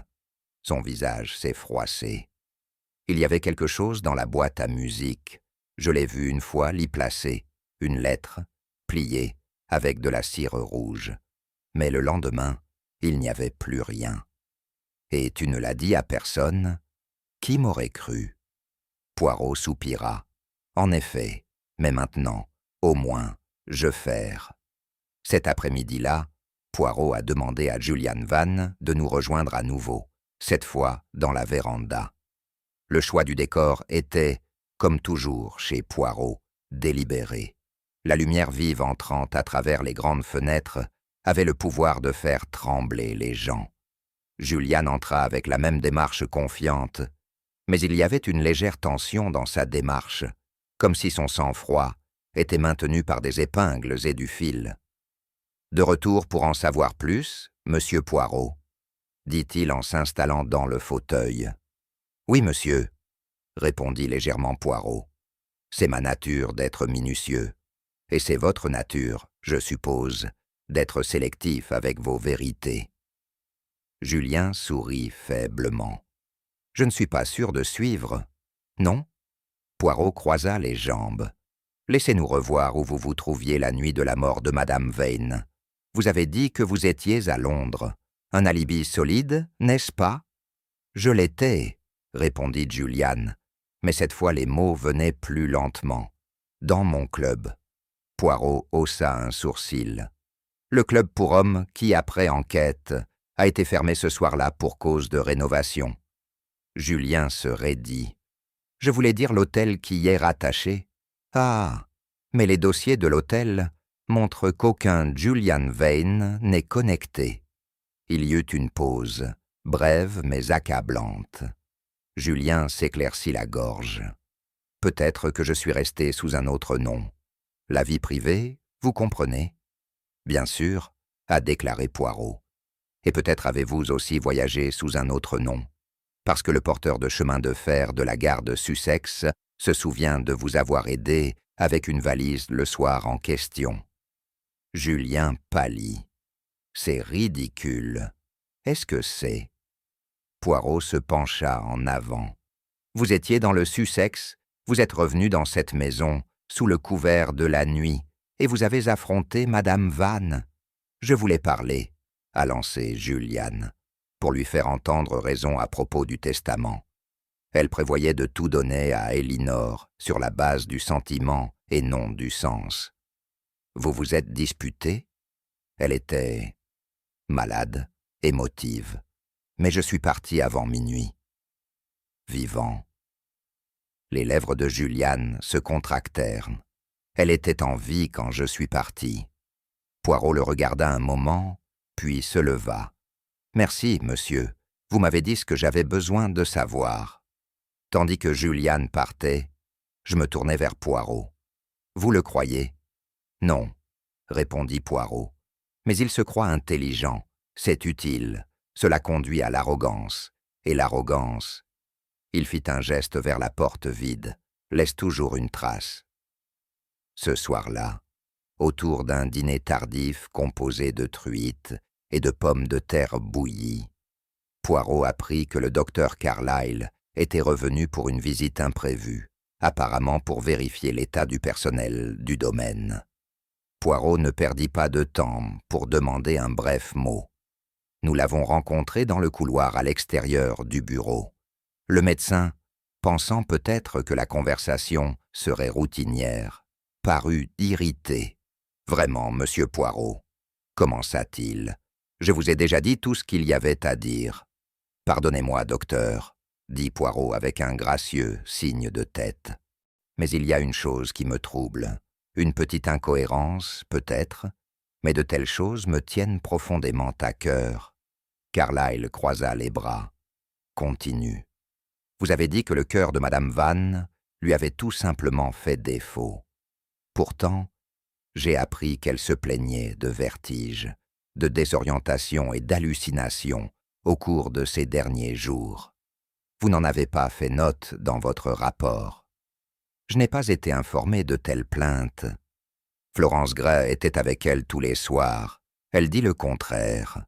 Son visage s'est froissé. « Il y avait quelque chose dans la boîte à musique. Je l'ai vu une fois l'y placer, une lettre, pliée, avec de la cire rouge. Mais le lendemain, il n'y avait plus rien. Et tu ne l'as dit à personne? Qui m'aurait cru? » Poirot soupira. « En effet, mais maintenant, au moins, je faire. » Cet après-midi-là, Poirot a demandé à Julian Vann de nous rejoindre à nouveau, cette fois dans la véranda. Le choix du décor était, comme toujours chez Poirot, délibéré. La lumière vive entrant à travers les grandes fenêtres avait le pouvoir de faire trembler les gens. Julian entra avec la même démarche confiante, mais il y avait une légère tension dans sa démarche, comme si son sang-froid était maintenu par des épingles et du fil. « De retour pour en savoir plus, monsieur Poirot ?» dit-il en s'installant dans le fauteuil. « Oui, monsieur, » répondit légèrement Poirot. « C'est ma nature d'être minutieux, et c'est votre nature, je suppose, d'être sélectif avec vos vérités. » Julien sourit faiblement. « Je ne suis pas sûr de suivre. »« Non ?» Poirot croisa les jambes. « Laissez-nous revoir où vous vous trouviez la nuit de la mort de Madame Vane. Vous avez dit que vous étiez à Londres. Un alibi solide, n'est-ce pas ?»« Je l'étais, » répondit Julian, mais cette fois les mots venaient plus lentement. « Dans mon club. » Poirot haussa un sourcil. « Le club pour hommes qui, après enquête, a été fermé ce soir-là pour cause de rénovation. » Julien se raidit. « Je voulais dire l'hôtel qui y est rattaché. »« Ah, mais les dossiers de l'hôtel montrent qu'aucun Julian Vane n'est connecté. » Il y eut une pause, brève mais accablante. Julien s'éclaircit la gorge. « Peut-être que je suis resté sous un autre nom. La vie privée, vous comprenez ?»« Bien sûr, » a déclaré Poirot. « Et peut-être avez-vous aussi voyagé sous un autre nom, parce que le porteur de chemin de fer de la gare de Sussex se souvient de vous avoir aidé avec une valise le soir en question. » Julien pâlit. « C'est ridicule. Est-ce que c'est ?» Poirot se pencha en avant. « Vous étiez dans le Sussex, vous êtes revenu dans cette maison, sous le couvert de la nuit, et vous avez affronté Madame Vane. Je voulais parler, » a lancé Julian, pour lui faire entendre raison à propos du testament. Elle prévoyait de tout donner à Elinor sur la base du sentiment et non du sens. Vous vous êtes disputé? Elle était malade, émotive, mais je suis parti avant minuit. Vivant. Les lèvres de Julian se contractèrent. Elle était en vie quand je suis parti. Poirot le regarda un moment, puis se leva. « Merci, monsieur, vous m'avez dit ce que j'avais besoin de savoir. » Tandis que Julian partait, je me tournai vers Poirot. « Vous le croyez ?»« Non, » répondit Poirot. « Mais il se croit intelligent, c'est utile, cela conduit à l'arrogance, et l'arrogance... » Il fit un geste vers la porte vide, laisse toujours une trace. Ce soir-là, autour d'un dîner tardif composé de truites et de pommes de terre bouillies, Poirot apprit que le docteur Carlyle était revenu pour une visite imprévue, apparemment pour vérifier l'état du personnel du domaine. Poirot ne perdit pas de temps pour demander un bref mot. Nous l'avons rencontré dans le couloir à l'extérieur du bureau. Le médecin, pensant peut-être que la conversation serait routinière, parut irrité. « Vraiment, monsieur Poirot, » commença-t-il, « je vous ai déjà dit tout ce qu'il y avait à dire. »« Pardonnez-moi, docteur, » dit Poirot avec un gracieux signe de tête. « Mais il y a une chose qui me trouble, une petite incohérence, peut-être, mais de telles choses me tiennent profondément à cœur. » Carlyle croisa les bras. « Continue. Vous avez dit que le cœur de Madame Vane lui avait tout simplement fait défaut. Pourtant, j'ai appris qu'elle se plaignait de vertige, de désorientation et d'hallucination au cours de ces derniers jours. Vous n'en avez pas fait note dans votre rapport. Je n'ai pas été informé de telles plaintes. Florence Gray était avec elle tous les soirs. Elle dit le contraire. »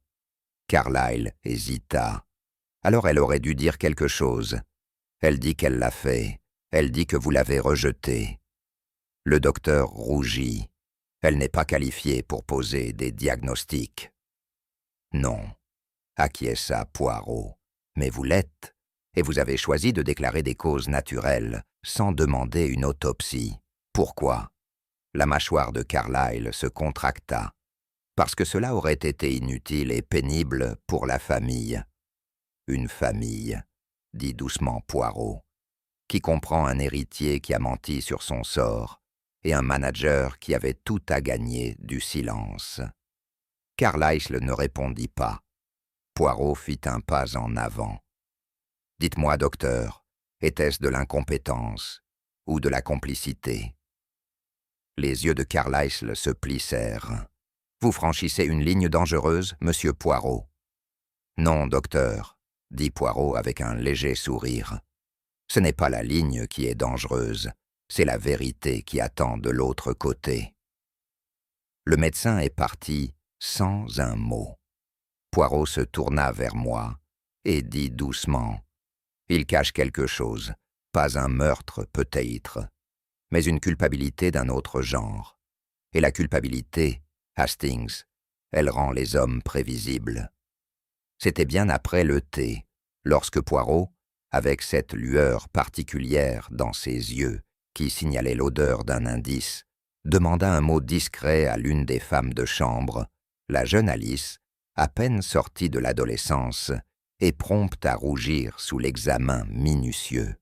Carlyle hésita. « Alors elle aurait dû dire quelque chose. Elle dit qu'elle l'a fait. Elle dit que vous l'avez rejeté. » Le docteur rougit. Elle n'est pas qualifiée pour poser des diagnostics. « Non, » acquiesça Poirot. « Mais vous l'êtes, et vous avez choisi de déclarer des causes naturelles sans demander une autopsie. Pourquoi ?» La mâchoire de Carlyle se contracta. « Parce que cela aurait été inutile et pénible pour la famille. » « Une famille, » dit doucement Poirot, « qui comprend un héritier qui a menti sur son sort et un manager qui avait tout à gagner du silence. » Carlyle ne répondit pas. Poirot fit un pas en avant. « Dites-moi, docteur, était-ce de l'incompétence ou de la complicité ?» Les yeux de Carlisle se plissèrent. « Vous franchissez une ligne dangereuse, monsieur Poirot. »« Non, docteur, » dit Poirot avec un léger sourire. « Ce n'est pas la ligne qui est dangereuse, c'est la vérité qui attend de l'autre côté. » Le médecin est parti sans un mot. Poirot se tourna vers moi et dit doucement « Il cache quelque chose, pas un meurtre peut-être, mais une culpabilité d'un autre genre. Et la culpabilité, Hastings, elle rend les hommes prévisibles. » C'était bien après le thé, lorsque Poirot, avec cette lueur particulière dans ses yeux qui signalait l'odeur d'un indice, demanda un mot discret à l'une des femmes de chambre, la jeune Alice, à peine sortie de l'adolescence et prompte à rougir sous l'examen minutieux.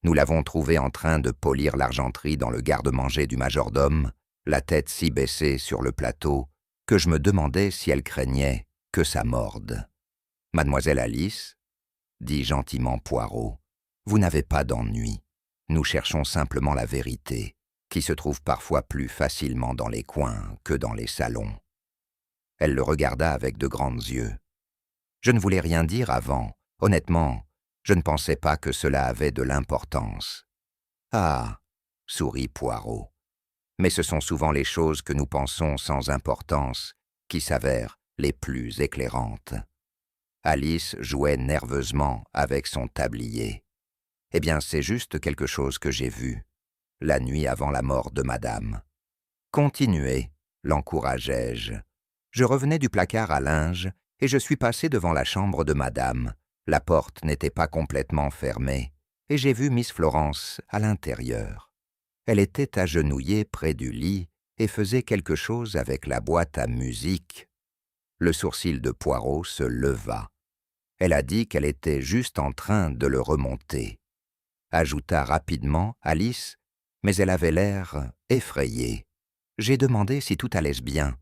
Nous l'avons trouvée en train de polir l'argenterie dans le garde-manger du majordome, la tête si baissée sur le plateau que je me demandais si elle craignait que ça morde. « Mademoiselle Alice, » dit gentiment Poirot, « vous n'avez pas d'ennui. Nous cherchons simplement la vérité, qui se trouve parfois plus facilement dans les coins que dans les salons. » Elle le regarda avec de grands yeux. « Je ne voulais rien dire avant. Honnêtement, je ne pensais pas que cela avait de l'importance. »« Ah !» sourit Poirot. « Mais ce sont souvent les choses que nous pensons sans importance qui s'avèrent les plus éclairantes. » Alice jouait nerveusement avec son tablier. « Eh bien, c'est juste quelque chose que j'ai vu, la nuit avant la mort de madame. »« Continuez, » l'encourageai-je. Je revenais du placard à linge et je suis passé devant la chambre de madame. La porte n'était pas complètement fermée et j'ai vu Miss Florence à l'intérieur. Elle était agenouillée près du lit et faisait quelque chose avec la boîte à musique. » Le sourcil de Poirot se leva. Elle a dit qu'elle était juste en train de le remonter. Ajouta rapidement Alice, mais elle avait l'air effrayée. J'ai demandé si tout allait bien,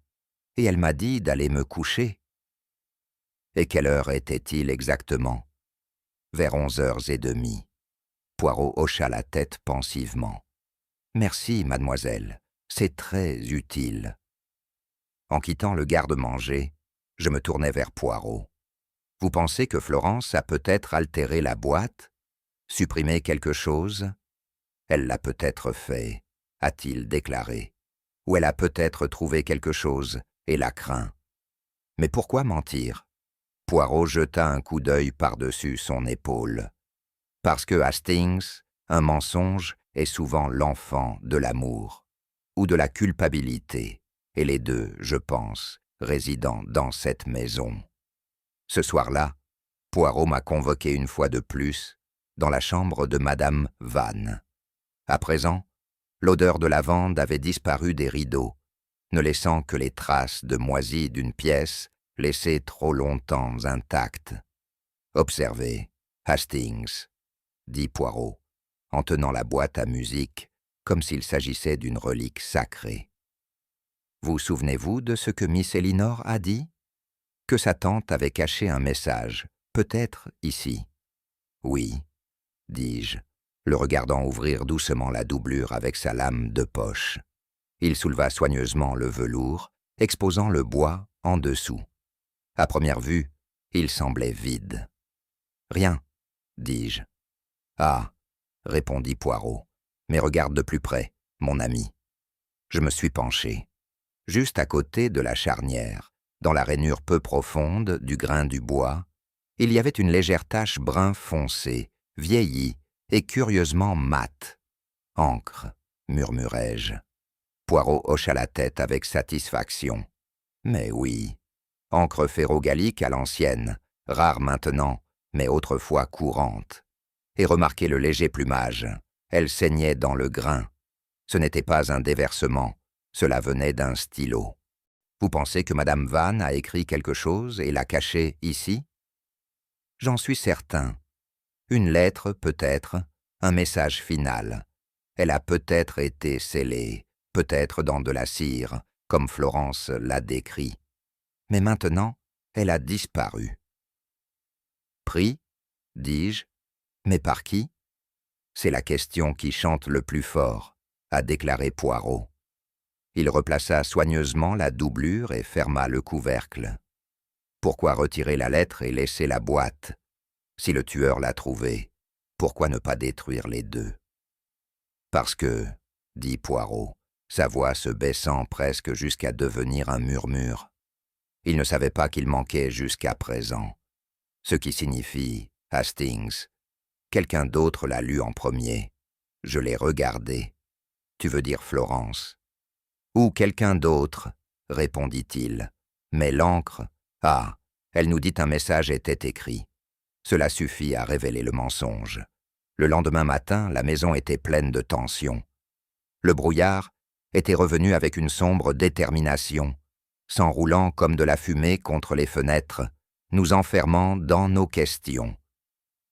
et elle m'a dit d'aller me coucher. Et quelle heure était-il exactement? Vers 11h30. Poirot hocha la tête pensivement. Merci, mademoiselle, c'est très utile. En quittant le garde-manger, je me tournai vers Poirot. Vous pensez que Florence a peut-être altéré la boîte? Supprimé quelque chose? Elle l'a peut-être fait, a-t-il déclaré. Ou elle a peut-être trouvé quelque chose et l'a craint. Mais pourquoi mentir? Poirot jeta un coup d'œil par-dessus son épaule. Parce que Hastings, un mensonge est souvent l'enfant de l'amour, ou de la culpabilité, et les deux, je pense, résidant dans cette maison. Ce soir-là, Poirot m'a convoqué une fois de plus dans la chambre de Madame Vannes. À présent, l'odeur de lavande avait disparu des rideaux, ne laissant que les traces de moisie d'une pièce laissée trop longtemps intacte. « Observez, Hastings, » dit Poirot, en tenant la boîte à musique comme s'il s'agissait d'une relique sacrée. « Vous souvenez-vous de ce que Miss Elinor a dit? Que sa tante avait caché un message, peut-être ici. »« Oui, » dis-je, le regardant ouvrir doucement la doublure avec sa lame de poche. Il souleva soigneusement le velours, exposant le bois en dessous. À première vue, il semblait vide. « Rien, » dis-je. « Ah, » répondit Poirot, « mais regarde de plus près, mon ami. » Je me suis penché. Juste à côté de la charnière, dans la rainure peu profonde du grain du bois, il y avait une légère tache brun foncé, vieillie et curieusement mate. « Encre, » murmurai-je. Poirot hocha la tête avec satisfaction. « Mais oui, encre ferro-gallique à l'ancienne, rare maintenant, mais autrefois courante. Et remarquez le léger plumage, elle saignait dans le grain. Ce n'était pas un déversement, cela venait d'un stylo. Vous pensez que Madame Vannes a écrit quelque chose et l'a caché ici? J'en suis certain. Une lettre, peut-être, un message final. Elle a peut-être été scellée, peut-être dans de la cire, comme Florence l'a décrit. Mais maintenant, Elle a disparu. Pris, dis-je, mais par qui? C'est la question qui chante le plus fort, a déclaré Poirot. Il replaça soigneusement la doublure et ferma le couvercle. Pourquoi retirer la lettre et laisser la boîte? Si le tueur l'a trouvée, pourquoi ne pas détruire les deux? Parce que, dit Poirot, sa voix se baissant presque jusqu'à devenir un murmure, il ne savait pas qu'il manquait jusqu'à présent. Ce qui signifie, Hastings, quelqu'un d'autre l'a lu en premier. Je l'ai regardé. Tu veux dire Florence? Ou quelqu'un d'autre, répondit-il. Mais l'encre, ah, elle nous dit un message était écrit. Cela suffit à révéler le mensonge. Le lendemain matin, la maison était pleine de tension. Le brouillard était revenu avec une sombre détermination, s'enroulant comme de la fumée contre les fenêtres, nous enfermant dans nos questions.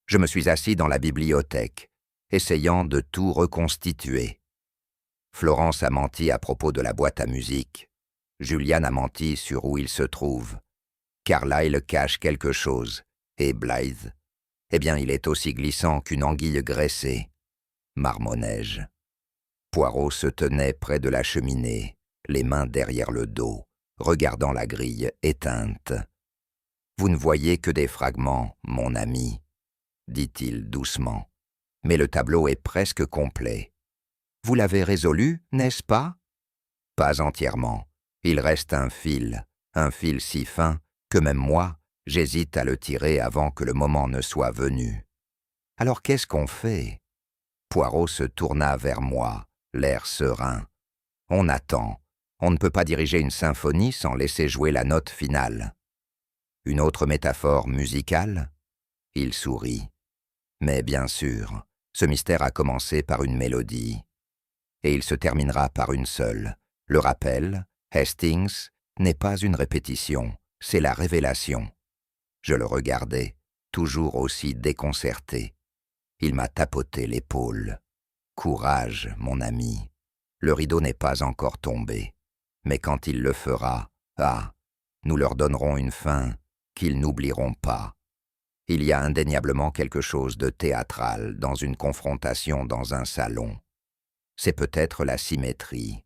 Je me suis assis dans la bibliothèque, essayant de tout reconstituer. Florence a menti à propos de la boîte à musique. Julian a menti sur où il se trouve. Carlyle cache quelque chose. Et Blythe, eh bien, il est aussi glissant qu'une anguille graissée. Marmonnai-je. Poirot se tenait près de la cheminée, les mains derrière le dos, regardant la grille éteinte. « Vous ne voyez que des fragments, mon ami, » dit-il doucement. « Mais le tableau est presque complet. Vous l'avez résolu, n'est-ce pas? » Pas entièrement. Il reste un fil si fin que même moi, j'hésite à le tirer avant que le moment ne soit venu. Alors qu'est-ce qu'on fait? Poirot se tourna vers moi, l'air serein. On attend. On ne peut pas diriger une symphonie sans laisser jouer la note finale. Une autre métaphore musicale? Il sourit. Mais bien sûr, ce mystère a commencé par une mélodie. Et il se terminera par une seule. Le rappel, Hastings, n'est pas une répétition, c'est la révélation. Je le regardais, toujours aussi déconcerté. Il m'a tapoté l'épaule. Courage, mon ami. Le rideau n'est pas encore tombé. Mais quand il le fera, ah, nous leur donnerons une fin qu'ils n'oublieront pas. Il y a indéniablement quelque chose de théâtral dans une confrontation dans un salon. C'est peut-être la symétrie.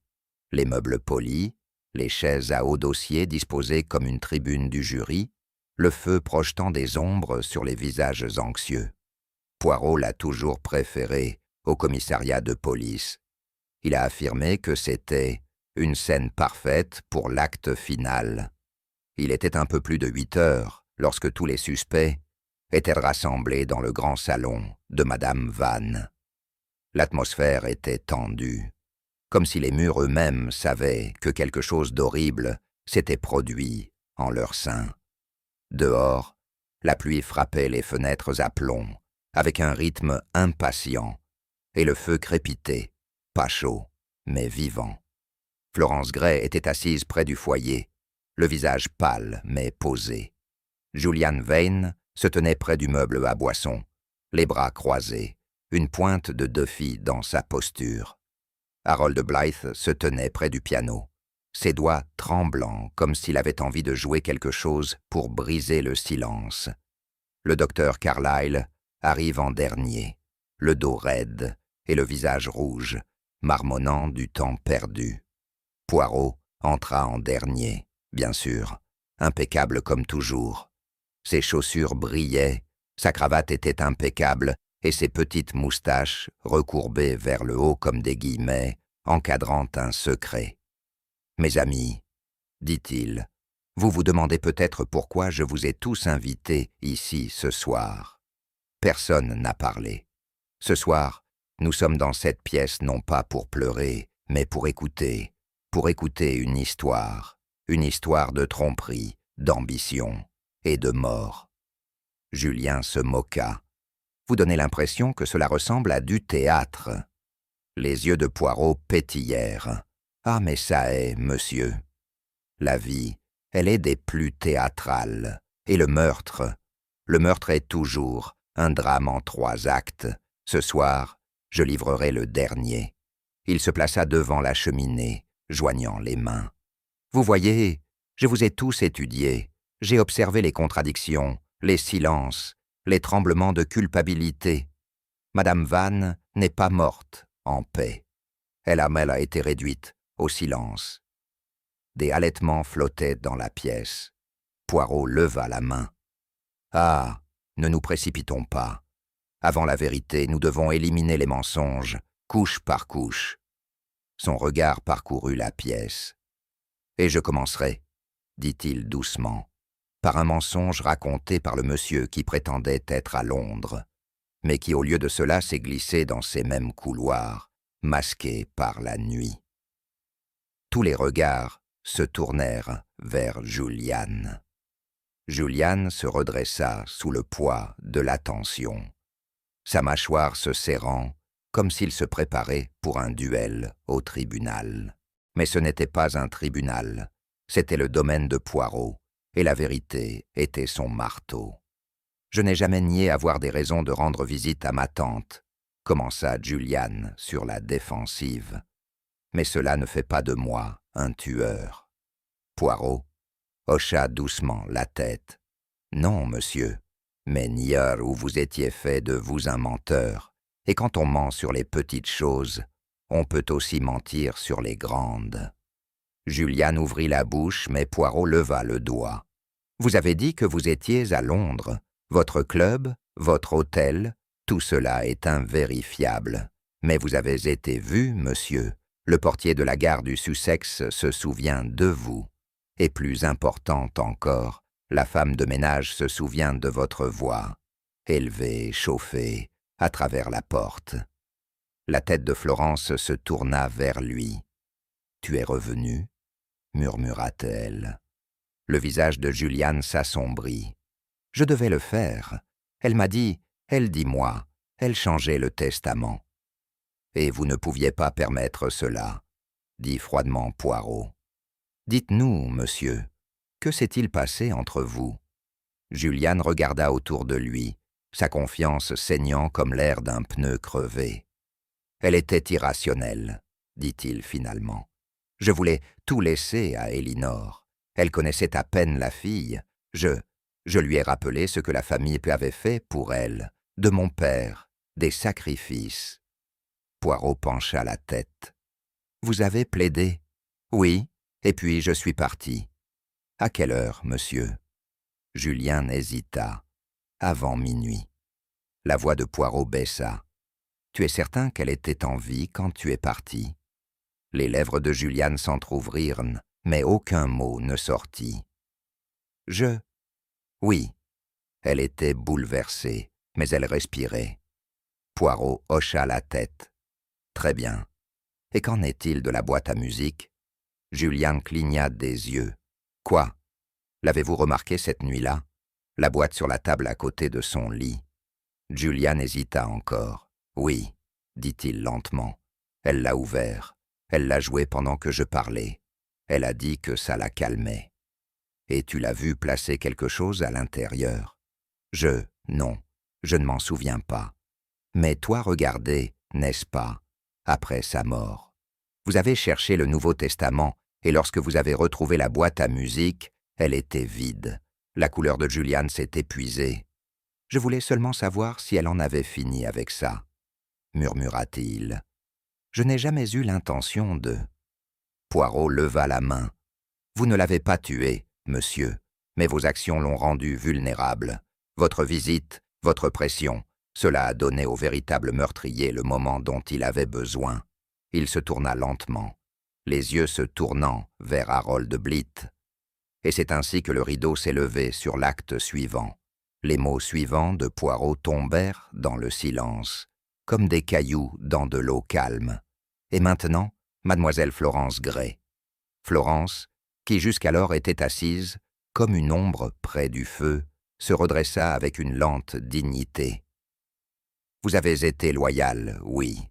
Les meubles polis, les chaises à haut dossier disposées comme une tribune du jury, le feu projetant des ombres sur les visages anxieux. Poirot l'a toujours préféré au commissariat de police. Il a affirmé que c'était une scène parfaite pour l'acte final. Il était un peu plus de 8 heures lorsque tous les suspects étaient rassemblés dans le grand salon de Madame Vannes. L'atmosphère était tendue, comme si les murs eux-mêmes savaient que quelque chose d'horrible s'était produit en leur sein. Dehors, la pluie frappait les fenêtres à plomb, avec un rythme impatient, et le feu crépitait, pas chaud, mais vivant. Florence Gray était assise près du foyer, le visage pâle mais posé. Julian Vane se tenait près du meuble à boissons, les bras croisés, une pointe de 2 filles dans sa posture. Harold Blythe se tenait près du piano, ses doigts tremblants comme s'il avait envie de jouer quelque chose pour briser le silence. Le docteur Carlyle arrive en dernier, le dos raide et le visage rouge, marmonnant du temps perdu. Poirot entra en dernier, bien sûr, impeccable comme toujours. Ses chaussures brillaient, sa cravate était impeccable et ses petites moustaches, recourbées vers le haut comme des guillemets, encadrant un secret. « Mes amis, dit-il, vous vous demandez peut-être pourquoi je vous ai tous invités ici ce soir. Personne n'a parlé. Ce soir, nous sommes dans cette pièce non pas pour pleurer, mais pour écouter une histoire de tromperie, d'ambition et de mort. » Julien se moqua. « Vous donnez l'impression que cela ressemble à du théâtre. » Les yeux de Poirot pétillèrent. « Ah, mais ça est, monsieur. La vie, elle est des plus théâtrales. Et le meurtre est toujours un drame en 3 actes. Ce soir, je livrerai le dernier. » Il se plaça devant la cheminée, joignant les mains. « Vous voyez, je vous ai tous étudiés. J'ai observé les contradictions, les silences, les tremblements de culpabilité. Madame Vannes n'est pas morte en paix. Elle a été réduite au silence. Des halètements flottaient dans la pièce. Poirot leva la main. « Ah, ne nous précipitons pas. Avant la vérité, nous devons éliminer les mensonges, couche par couche. » Son regard parcourut la pièce. « Et je commencerai, dit-il doucement, par un mensonge raconté par le monsieur qui prétendait être à Londres, mais qui au lieu de cela s'est glissé dans ces mêmes couloirs, masqué par la nuit. » Tous les regards se tournèrent vers Juliane. Juliane se redressa sous le poids de l'attention, sa mâchoire se serrant comme s'il se préparait pour un duel au tribunal. Mais ce n'était pas un tribunal, c'était le domaine de Poirot, et la vérité était son marteau. « Je n'ai jamais nié avoir des raisons de rendre visite à ma tante, » commença Juliane sur la défensive. « Mais cela ne fait pas de moi un tueur. » Poirot hocha doucement la tête. « Non, monsieur, mais nieur où vous étiez fait de vous un menteur, et quand on ment sur les petites choses, on peut aussi mentir sur les grandes. » Juliane ouvrit la bouche, mais Poirot leva le doigt. « Vous avez dit que vous étiez à Londres. Votre club, votre hôtel, tout cela est invérifiable. Mais vous avez été vu, monsieur. Le portier de la gare du Sussex se souvient de vous. Et plus important encore, la femme de ménage se souvient de votre voix, élevée, chauffée, à travers la porte. » La tête de Florence se tourna vers lui. « Tu es revenu ?» murmura-t-elle. Le visage de Juliane s'assombrit. « Je devais le faire. Elle m'a dit, elle dit moi, elle changeait le testament. » « Et vous ne pouviez pas permettre cela, » dit froidement Poirot. « Dites-nous, monsieur, que s'est-il passé entre vous ?» Juliane regarda autour de lui, sa confiance saignant comme l'air d'un pneu crevé. « Elle était irrationnelle, » dit-il finalement. « Je voulais tout laisser à Elinor. Elle connaissait à peine la fille. Je lui ai rappelé ce que la famille avait fait pour elle, de mon père, des sacrifices. » Poirot pencha la tête. « Vous avez plaidé ?»« Oui, et puis je suis parti. »« À quelle heure, monsieur ?» Julien hésita. « Avant minuit. » La voix de Poirot baissa. « Tu es certain qu'elle était en vie quand tu es parti ?» Les lèvres de Juliane s'entr'ouvrirent, mais aucun mot ne sortit. « Oui. » Elle était bouleversée, mais elle respirait. Poirot hocha la tête. « Très bien. Et qu'en est-il de la boîte à musique ?» Juliane cligna des yeux. « Quoi? L'avez-vous remarqué cette nuit-là? La boîte sur la table à côté de son lit. » Juliane hésita encore. « Oui, » dit-il lentement. « Elle l'a ouvert. Elle l'a joué pendant que je parlais. Elle a dit que ça la calmait. Et tu l'as vu placer quelque chose à l'intérieur? » Non, je ne m'en souviens pas. Mais toi regardez, n'est-ce pas, après sa mort. Vous avez cherché le Nouveau Testament, et lorsque vous avez retrouvé la boîte à musique, elle était vide. La couleur de Juliane s'est épuisée. « Je voulais seulement savoir si elle en avait fini avec ça, » murmura-t-il. « Je n'ai jamais eu l'intention de... » Poirot leva la main. « Vous ne l'avez pas tuée, monsieur, mais vos actions l'ont rendue vulnérable. Votre visite, votre pression, cela a donné au véritable meurtrier le moment dont il avait besoin. » Il se tourna lentement, les yeux se tournant vers Harold Blythe. Et c'est ainsi que le rideau s'est levé sur l'acte suivant. Les mots suivants de Poirot tombèrent dans le silence, comme des cailloux dans de l'eau calme. Et maintenant, mademoiselle Florence Gray. Florence, qui jusqu'alors était assise, comme une ombre près du feu, se redressa avec une lente dignité. « Vous avez été loyale, oui, »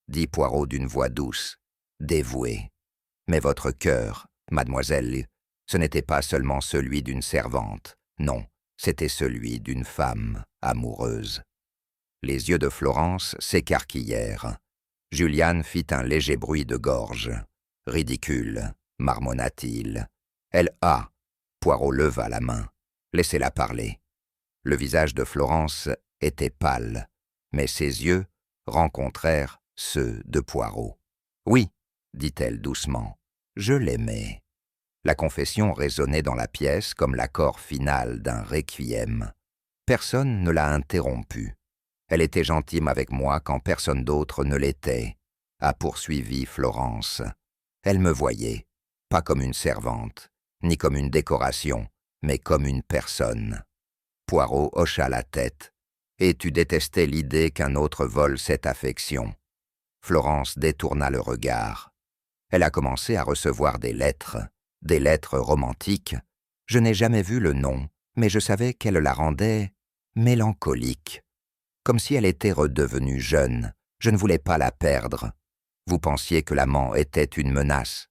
dit Poirot d'une voix douce, dévouée. « Mais votre cœur, mademoiselle, ce n'était pas seulement celui d'une servante, non, c'était celui d'une femme amoureuse. » Les yeux de Florence s'écarquillèrent. Juliane fit un léger bruit de gorge. « Ridicule, marmonna-t-il. »« Elle a. » Poirot leva la main. Laissez-la parler. Le visage de Florence était pâle, mais ses yeux rencontrèrent ceux de Poirot. « Oui, dit-elle doucement, je l'aimais. » La confession résonnait dans la pièce comme l'accord final d'un requiem. Personne ne l'a interrompue. Elle était gentille avec moi quand personne d'autre ne l'était, a poursuivi Florence. Elle me voyait, pas comme une servante, ni comme une décoration, mais comme une personne. Poirot hocha la tête. Et tu détestais l'idée qu'un autre vole cette affection. Florence détourna le regard. Elle a commencé à recevoir des lettres romantiques. Je n'ai jamais vu le nom, mais je savais qu'elle la rendait mélancolique. Comme si elle était redevenue jeune, je ne voulais pas la perdre. Vous pensiez que l'amant était une menace.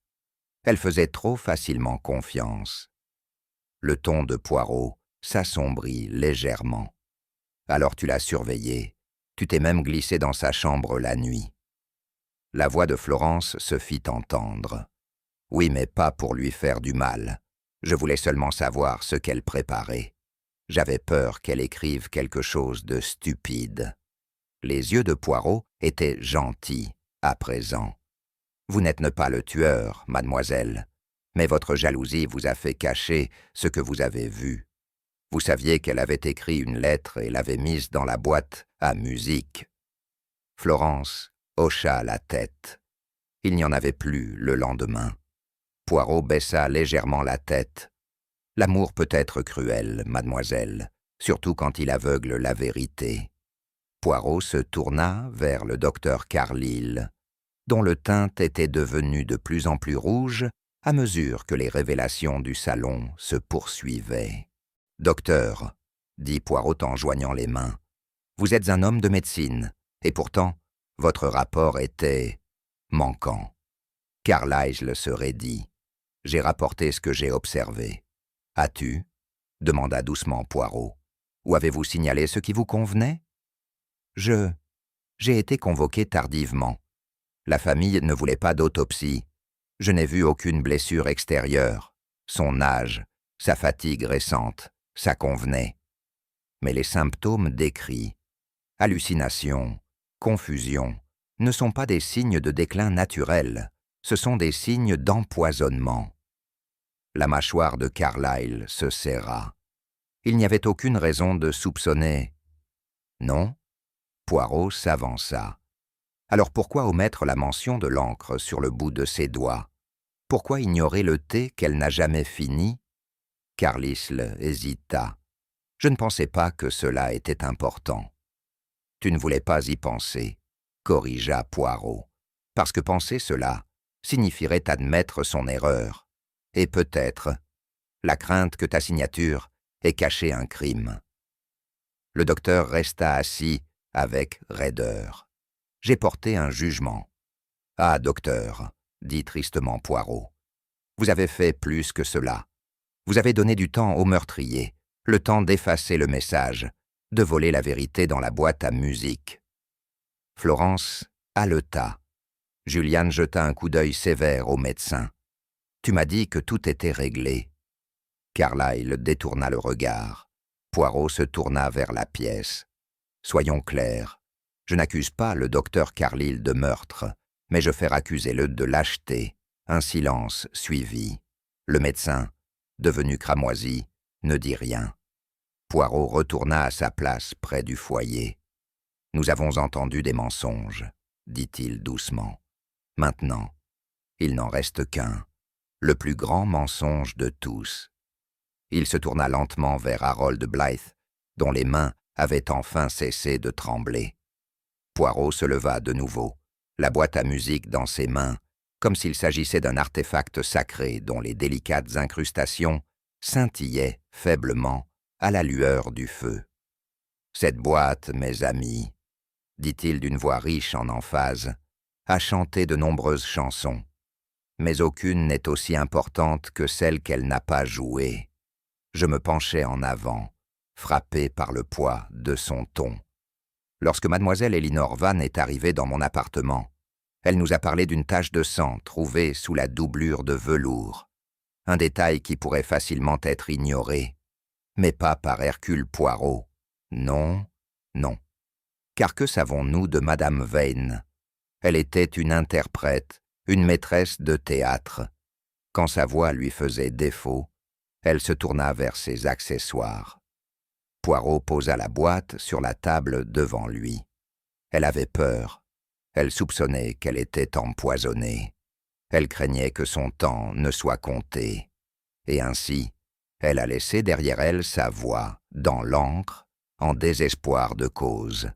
Elle faisait trop facilement confiance. Le ton de Poirot s'assombrit légèrement. Alors tu l'as surveillée, tu t'es même glissé dans sa chambre la nuit. La voix de Florence se fit entendre. Oui, mais pas pour lui faire du mal. Je voulais seulement savoir ce qu'elle préparait. J'avais peur qu'elle écrive quelque chose de stupide. Les yeux de Poirot étaient gentils à présent. Vous n'êtes pas le tueur, mademoiselle, mais votre jalousie vous a fait cacher ce que vous avez vu. Vous saviez qu'elle avait écrit une lettre et l'avait mise dans la boîte à musique. Florence hocha la tête. Il n'y en avait plus le lendemain. Poirot baissa légèrement la tête. L'amour peut être cruel, mademoiselle, surtout quand il aveugle la vérité. Poirot se tourna vers le docteur Carlyle, dont le teint était devenu de plus en plus rouge à mesure que les révélations du salon se poursuivaient. « Docteur, » dit Poirot en joignant les mains, « vous êtes un homme de médecine, et pourtant, votre rapport était manquant. » Carlyle se raidit. « J'ai rapporté ce que j'ai observé. »« As-tu » demanda doucement Poirot. « Ou avez-vous signalé ce qui vous convenait ?»« J'ai été convoqué tardivement. La famille ne voulait pas d'autopsie. Je n'ai vu aucune blessure extérieure. Son âge, sa fatigue récente, ça convenait. Mais les symptômes décrits, hallucinations, confusion, ne sont pas des signes de déclin naturel, ce sont des signes d'empoisonnement. » La mâchoire de Carlyle se serra. Il n'y avait aucune raison de soupçonner. « Non ?» Poirot s'avança. « Alors pourquoi omettre la mention de l'encre sur le bout de ses doigts? Pourquoi ignorer le thé qu'elle n'a jamais fini ?» Carlyle hésita. « Je ne pensais pas que cela était important. »« Tu ne voulais pas y penser, » corrigea Poirot, « parce que penser cela signifierait admettre son erreur, et peut-être la crainte que ta signature ait caché un crime. » Le docteur resta assis avec raideur. « J'ai porté un jugement. »« Ah, docteur, » dit tristement Poirot, « vous avez fait plus que cela. Vous avez donné du temps au meurtrier, le temps d'effacer le message, de voler la vérité dans la boîte à musique. » Florence haleta. Juliane jeta un coup d'œil sévère au médecin. « Tu m'as dit que tout était réglé. » Carlyle détourna le regard. Poirot se tourna vers la pièce. « Soyons clairs. Je n'accuse pas le docteur Carlyle de meurtre, mais je fais accuser-le de lâcheté. » Un silence suivit. Le médecin, devenu cramoisi, ne dit rien. Poirot retourna à sa place près du foyer. « Nous avons entendu des mensonges, » dit-il doucement. « Maintenant, il n'en reste qu'un, le plus grand mensonge de tous. » Il se tourna lentement vers Harold Blythe, dont les mains avaient enfin cessé de trembler. Poirot se leva de nouveau, la boîte à musique dans ses mains, comme s'il s'agissait d'un artefact sacré dont les délicates incrustations scintillaient faiblement à la lueur du feu. « Cette boîte, mes amis, » dit-il d'une voix riche en emphase, « a chanté de nombreuses chansons, mais aucune n'est aussi importante que celle qu'elle n'a pas jouée. » Je me penchai en avant, frappé par le poids de son ton. Lorsque mademoiselle Elinor Van est arrivée dans mon appartement, elle nous a parlé d'une tache de sang trouvée sous la doublure de velours, un détail qui pourrait facilement être ignoré. mais pas par Hercule Poirot. Non, non. Car que savons-nous de Madame Vane? Elle était une interprète, une maîtresse de théâtre. Quand sa voix lui faisait défaut, elle se tourna vers ses accessoires. Poirot posa la boîte sur la table devant lui. Elle avait peur. Elle soupçonnait qu'elle était empoisonnée. Elle craignait que son temps ne soit compté. Et ainsi, elle a laissé derrière elle sa voix, dans l'encre, en désespoir de cause.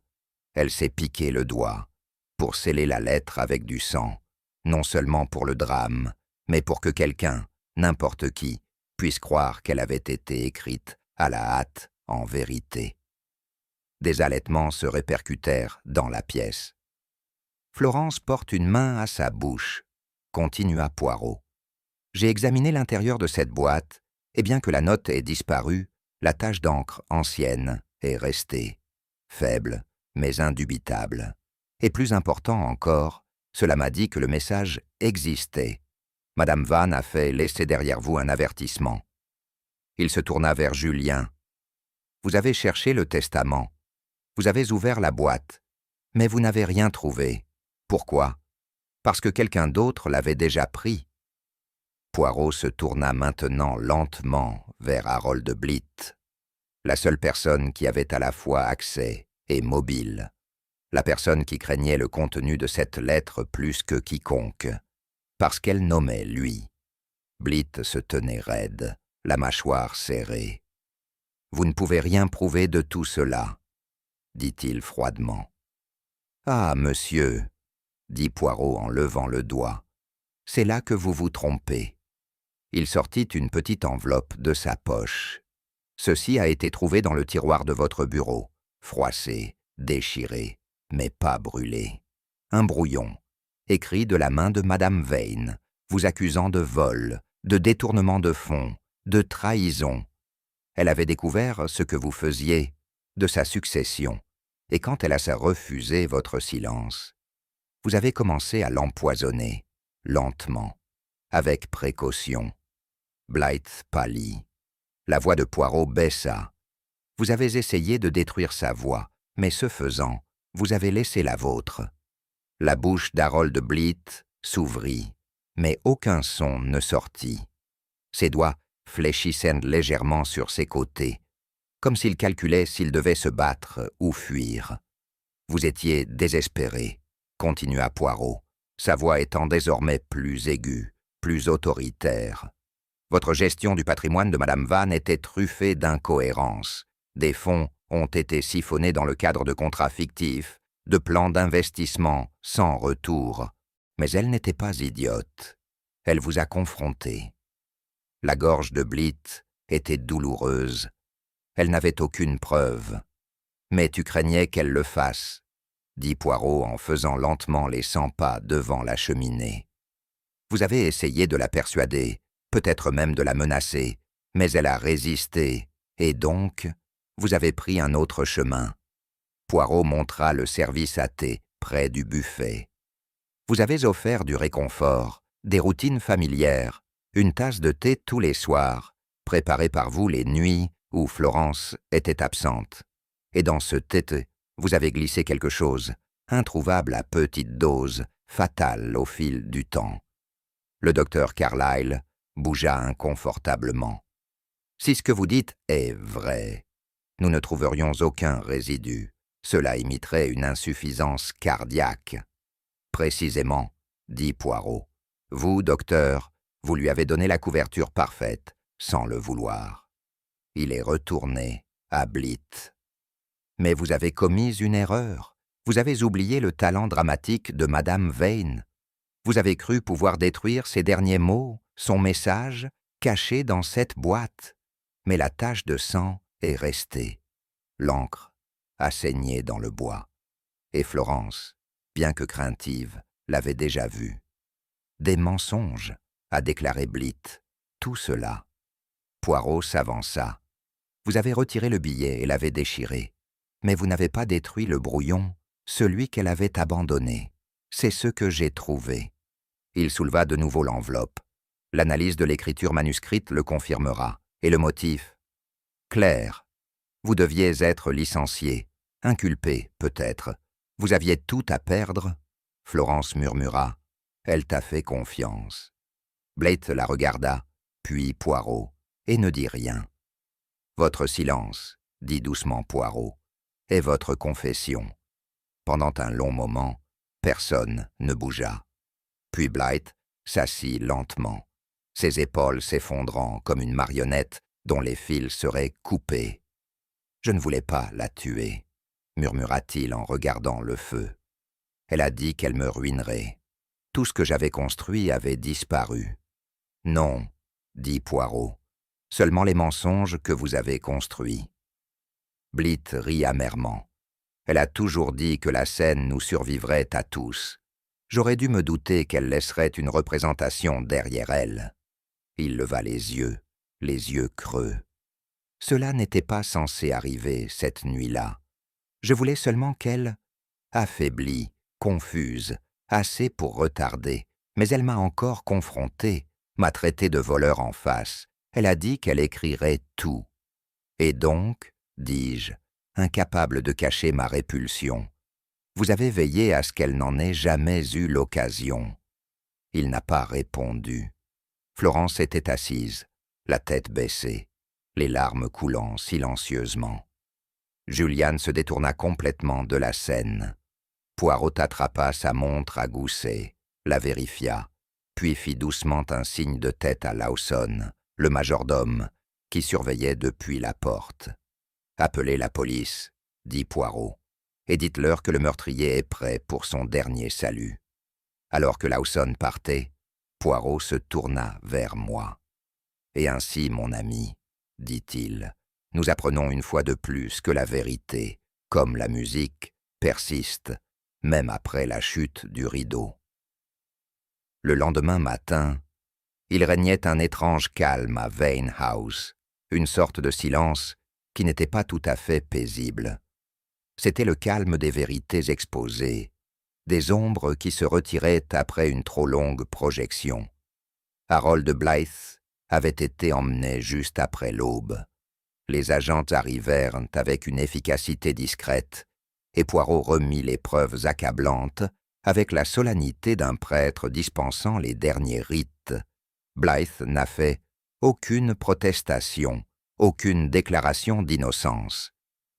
Elle s'est piqué le doigt, pour sceller la lettre avec du sang, non seulement pour le drame, mais pour que quelqu'un, n'importe qui, puisse croire qu'elle avait été écrite à la hâte en vérité. Des halètements se répercutèrent dans la pièce. Florence porte une main à sa bouche, continua Poirot. J'ai examiné l'intérieur de cette boîte, et bien que la note ait disparu, la tache d'encre ancienne est restée, faible, mais indubitable. Et plus important encore, cela m'a dit que le message existait. Madame Vane a fait laisser derrière vous un avertissement. Il se tourna vers Julien. Vous avez cherché le testament. Vous avez ouvert la boîte, mais vous n'avez rien trouvé. Pourquoi? Parce que quelqu'un d'autre l'avait déjà pris. Poirot se tourna maintenant lentement vers Harold Blitt, la seule personne qui avait à la fois accès et mobile, la personne qui craignait le contenu de cette lettre plus que quiconque, parce qu'elle nommait lui. Blitt se tenait raide, la mâchoire serrée. « Vous ne pouvez rien prouver de tout cela, » dit-il froidement. « Ah, monsieur, » dit Poirot en levant le doigt, « c'est là que vous vous trompez. » Il sortit une petite enveloppe de sa poche. Ceci a été trouvé dans le tiroir de votre bureau, froissé, déchiré, mais pas brûlé. Un brouillon, écrit de la main de Madame Vane, vous accusant de vol, de détournement de fonds, de trahison. Elle avait découvert ce que vous faisiez, de sa succession, et quand elle a refusé votre silence, vous avez commencé à l'empoisonner, lentement, avec précaution. Blight pâlit. La voix de Poirot baissa. Vous avez essayé de détruire sa voix, mais ce faisant, vous avez laissé la vôtre. La bouche d'Harold Blitt s'ouvrit, mais aucun son ne sortit. Ses doigts fléchissaient légèrement sur ses côtés, comme s'il calculait s'il devait se battre ou fuir. Vous étiez désespéré, continua Poirot, sa voix étant désormais plus aiguë, plus autoritaire. Votre gestion du patrimoine de Madame Vane était truffée d'incohérences. Des fonds ont été siphonnés dans le cadre de contrats fictifs, de plans d'investissement sans retour. Mais elle n'était pas idiote. Elle vous a confronté. La gorge de Blitt était douloureuse. Elle n'avait aucune preuve. Mais tu craignais qu'elle le fasse, dit Poirot en faisant lentement les 100 pas devant la cheminée. Vous avez essayé de la persuader, peut-être même de la menacer, mais elle a résisté, et donc, vous avez pris un autre chemin. Poirot montra le service à thé près du buffet. Vous avez offert du réconfort, des routines familières, une tasse de thé tous les soirs, préparée par vous les nuits où Florence était absente. Et dans ce thé, vous avez glissé quelque chose, introuvable à petite dose, fatal au fil du temps. Le docteur Carlyle bougea inconfortablement. Si ce que vous dites est vrai, nous ne trouverions aucun résidu. Cela imiterait une insuffisance cardiaque. Précisément, dit Poirot. Vous, docteur, vous lui avez donné la couverture parfaite, sans le vouloir. Il est retourné à Blitt. Mais vous avez commis une erreur. Vous avez oublié le talent dramatique de Madame Vane. Vous avez cru pouvoir détruire ses derniers mots, son message, caché dans cette boîte. Mais la tache de sang est restée. L'encre a saigné dans le bois. Et Florence, bien que craintive, l'avait déjà vu. Des mensonges, a déclaré Blitt. Tout cela. Poirot s'avança. Vous avez retiré le billet et l'avez déchiré. Mais vous n'avez pas détruit le brouillon, celui qu'elle avait abandonné. C'est ce que j'ai trouvé. Il souleva de nouveau l'enveloppe. L'analyse de l'écriture manuscrite le confirmera. Et le motif? Claire, vous deviez être licenciée, inculpée, peut-être. Vous aviez tout à perdre. Florence murmura. Elle t'a fait confiance. Blake la regarda, puis Poirot, et ne dit rien. Votre silence, dit doucement Poirot, est votre confession. Pendant un long moment, personne ne bougea. Puis Blythe s'assit lentement, ses épaules s'effondrant comme une marionnette dont les fils seraient coupés. « Je ne voulais pas la tuer, » murmura-t-il en regardant le feu. Elle a dit qu'elle me ruinerait. Tout ce que j'avais construit avait disparu. « Non, » dit Poirot, « seulement les mensonges que vous avez construits. » Blythe rit amèrement. Elle a toujours dit que la scène nous survivrait à tous. J'aurais dû me douter qu'elle laisserait une représentation derrière elle. Il leva les yeux creux. Cela n'était pas censé arriver cette nuit-là. Je voulais seulement qu'elle, affaiblie, confuse, assez pour retarder, mais elle m'a encore confronté, m'a traité de voleur en face. Elle a dit qu'elle écrirait tout. Et donc, dis-je, incapable de cacher ma répulsion, vous avez veillé à ce qu'elle n'en ait jamais eu l'occasion. Il n'a pas répondu. Florence était assise, la tête baissée, les larmes coulant silencieusement. Julian se détourna complètement de la scène. Poirot attrapa sa montre à gousset, la vérifia, puis fit doucement un signe de tête à Lawson, le majordome, qui surveillait depuis la porte. « Appelez la police, » dit Poirot, « et dites-leur que le meurtrier est prêt pour son dernier salut. » Alors que Lawson partait, Poirot se tourna vers moi. « Et ainsi, mon ami, dit-il, nous apprenons une fois de plus que la vérité, comme la musique, persiste, même après la chute du rideau. » Le lendemain matin, il régnait un étrange calme à Vane House, une sorte de silence qui n'était pas tout à fait paisible. C'était le calme des vérités exposées, des ombres qui se retiraient après une trop longue projection. Harold Blythe avait été emmené juste après l'aube. Les agents arrivèrent avec une efficacité discrète, et Poirot remit les preuves accablantes avec la solennité d'un prêtre dispensant les derniers rites. Blythe n'a fait aucune protestation, aucune déclaration d'innocence.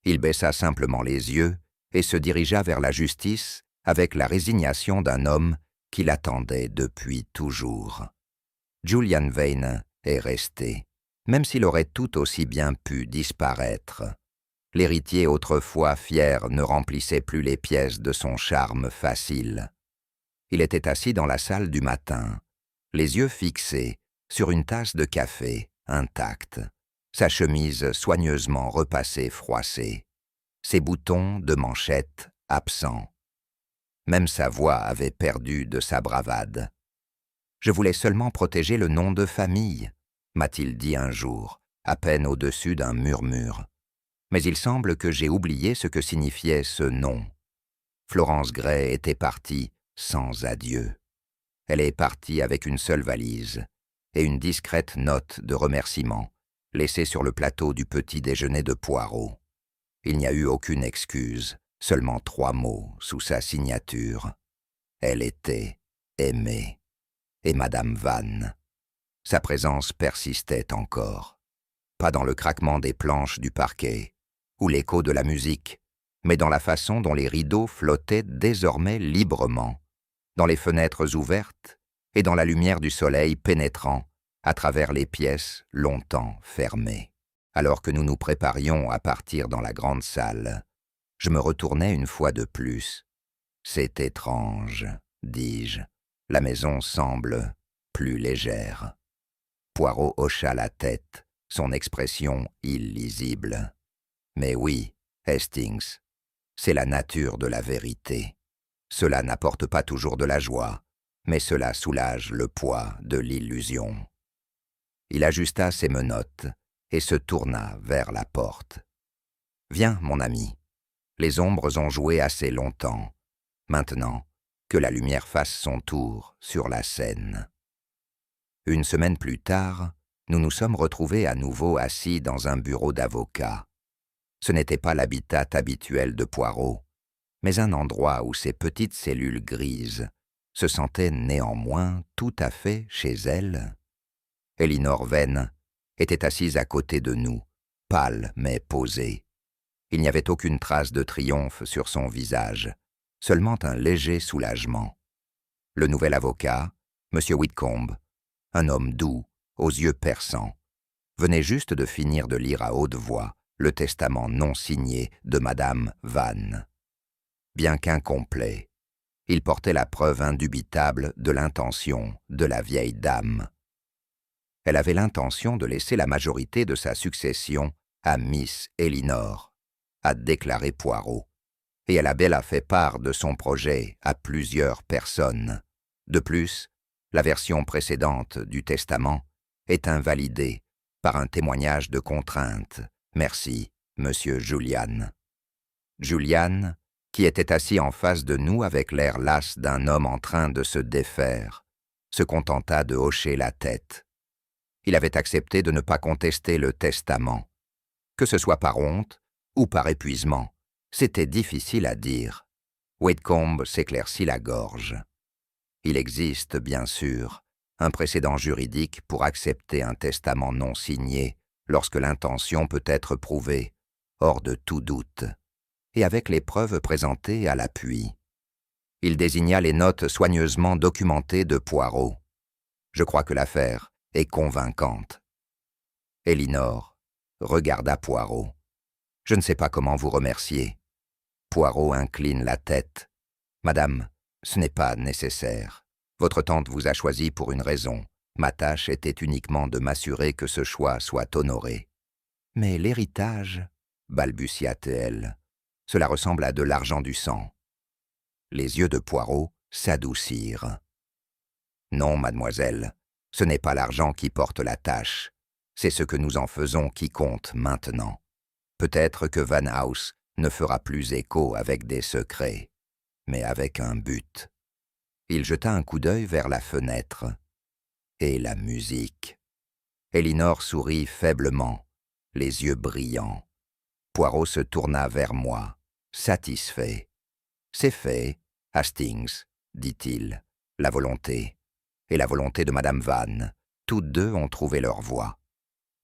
Il baissa simplement les yeux et se dirigea vers la justice avec la résignation d'un homme qui l'attendait depuis toujours. Julian Vane est resté, même s'il aurait tout aussi bien pu disparaître. L'héritier autrefois fier ne remplissait plus les pièces de son charme facile. Il était assis dans la salle du matin, les yeux fixés sur une tasse de café intacte, sa chemise soigneusement repassée froissée, ses boutons de manchette absents. Même sa voix avait perdu de sa bravade. « Je voulais seulement protéger le nom de famille », m'a-t-il dit un jour, à peine au-dessus d'un murmure. Mais il semble que j'ai oublié ce que signifiait ce nom. Florence Gray était partie sans adieu. Elle est partie avec une seule valise et une discrète note de remerciement laissée sur le plateau du petit déjeuner de Poirot. Il n'y a eu aucune excuse, seulement 3 mots sous sa signature. Elle était aimée. Et Madame Vann. Sa présence persistait encore. Pas dans le craquement des planches du parquet, ou l'écho de la musique, mais dans la façon dont les rideaux flottaient désormais librement, dans les fenêtres ouvertes et dans la lumière du soleil pénétrant à travers les pièces longtemps fermées. Alors que nous nous préparions à partir dans la grande salle, je me retournai une fois de plus. « C'est étrange, dis-je. La maison semble plus légère. » Poirot hocha la tête, son expression illisible. « Mais oui, Hastings, c'est la nature de la vérité. Cela n'apporte pas toujours de la joie, mais cela soulage le poids de l'illusion. » Il ajusta ses menottes et se tourna vers la porte. « Viens, mon ami. Les ombres ont joué assez longtemps. Maintenant, que la lumière fasse son tour sur la scène. » Une semaine plus tard, Nous nous sommes retrouvés à nouveau assis dans un bureau d'avocat. Ce n'était pas l'habitat habituel de Poirot, mais un endroit où ces petites cellules grises se sentaient néanmoins tout à fait chez elles. Elinor Vane était assise à côté de nous, pâle mais posée. Il n'y avait aucune trace de triomphe sur son visage, seulement un léger soulagement. Le nouvel avocat, M. Whitcomb, un homme doux, aux yeux perçants, venait juste de finir de lire à haute voix le testament non signé de Madame Vane. Bien qu'incomplet, il portait la preuve indubitable de l'intention de la vieille dame. Elle avait l'intention de laisser la majorité de sa succession à Miss Elinor, a déclaré Poirot, et elle a fait part de son projet à plusieurs personnes. De plus, la version précédente du testament est invalidée par un témoignage de contrainte. Merci, Monsieur Julian. Julian, qui était assis en face de nous avec l'air las d'un homme en train de se défaire, se contenta de hocher la tête. Il avait accepté de ne pas contester le testament. Que ce soit par honte ou par épuisement, c'était difficile à dire. Whitcomb s'éclaircit la gorge. Il existe, bien sûr, un précédent juridique pour accepter un testament non signé lorsque l'intention peut être prouvée, hors de tout doute, et avec les preuves présentées à l'appui. Il désigna les notes soigneusement documentées de Poirot. Je crois que l'affaire est convaincante. Elinor regarda Poirot. Je ne sais pas comment vous remercier. Poirot incline la tête. Madame, ce n'est pas nécessaire. Votre tante vous a choisi pour une raison. Ma tâche était uniquement de m'assurer que ce choix soit honoré. Mais l'héritage, balbutia-t-elle, cela ressemble à de l'argent du sang. Les yeux de Poirot s'adoucirent. Non, mademoiselle, ce n'est pas l'argent qui porte la tâche. C'est ce que nous en faisons qui compte maintenant. Peut-être que Van House ne fera plus écho avec des secrets, mais avec un but. Il jeta un coup d'œil vers la fenêtre. Et la musique. Elinor sourit faiblement, les yeux brillants. Poirot se tourna vers moi, satisfait. « C'est fait, Hastings, dit-il, la volonté. Et la volonté de Madame Vane. Toutes deux ont trouvé leur voie. »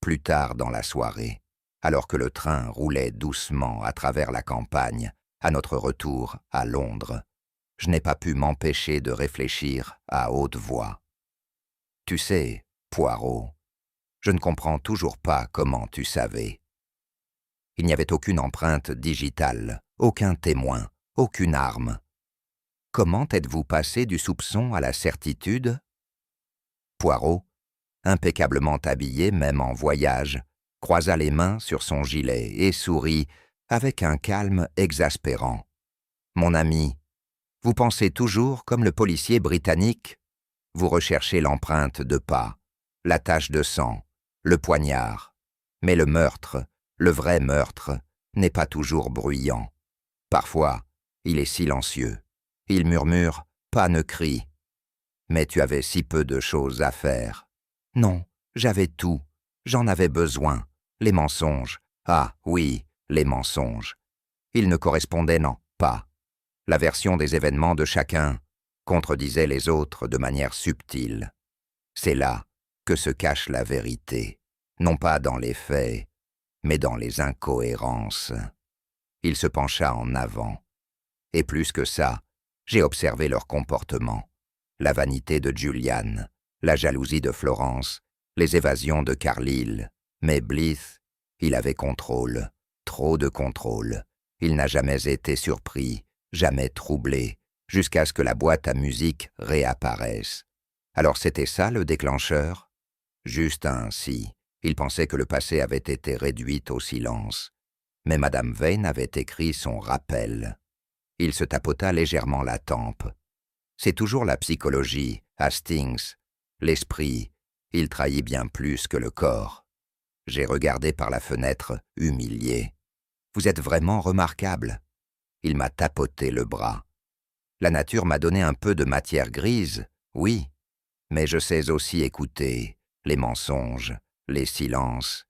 Plus tard dans la soirée, alors que le train roulait doucement à travers la campagne, à notre retour à Londres, je n'ai pas pu m'empêcher de réfléchir à haute voix. Tu sais, Poirot, je ne comprends toujours pas comment tu savais. Il n'y avait aucune empreinte digitale, aucun témoin, aucune arme. Comment êtes-vous passé du soupçon à la certitude? Poirot, impeccablement habillé même en voyage, croisa les mains sur son gilet et sourit avec un calme exaspérant. Mon ami, vous pensez toujours comme le policier britannique? Vous recherchez l'empreinte de pas, la tache de sang, le poignard. Mais le meurtre, le vrai meurtre, n'est pas toujours bruyant. Parfois, il est silencieux. Il murmure « pas ne crie ». Mais tu avais si peu de choses à faire. Non, j'avais tout. J'en avais besoin. Les mensonges. Ah, oui, les mensonges. Ils ne correspondaient pas. La version des événements de chacun contredisait les autres de manière subtile. C'est là que se cache la vérité, non pas dans les faits, mais dans les incohérences. Il se pencha en avant. Et plus que ça, j'ai observé leur comportement. La vanité de Julian, la jalousie de Florence, les évasions de Carlyle. Mais Blythe, il avait contrôle, trop de contrôle. Il n'a jamais été surpris, jamais troublé, jusqu'à ce que la boîte à musique réapparaisse. Alors c'était ça le déclencheur? Juste ainsi. Il pensait que le passé avait été réduit au silence. Mais Madame Vane avait écrit son rappel. Il se tapota légèrement la tempe. C'est toujours la psychologie, Hastings. L'esprit, il trahit bien plus que le corps. J'ai regardé par la fenêtre, humilié. Vous êtes vraiment remarquable. Il m'a tapoté le bras. La nature m'a donné un peu de matière grise, oui, mais je sais aussi écouter les mensonges, les silences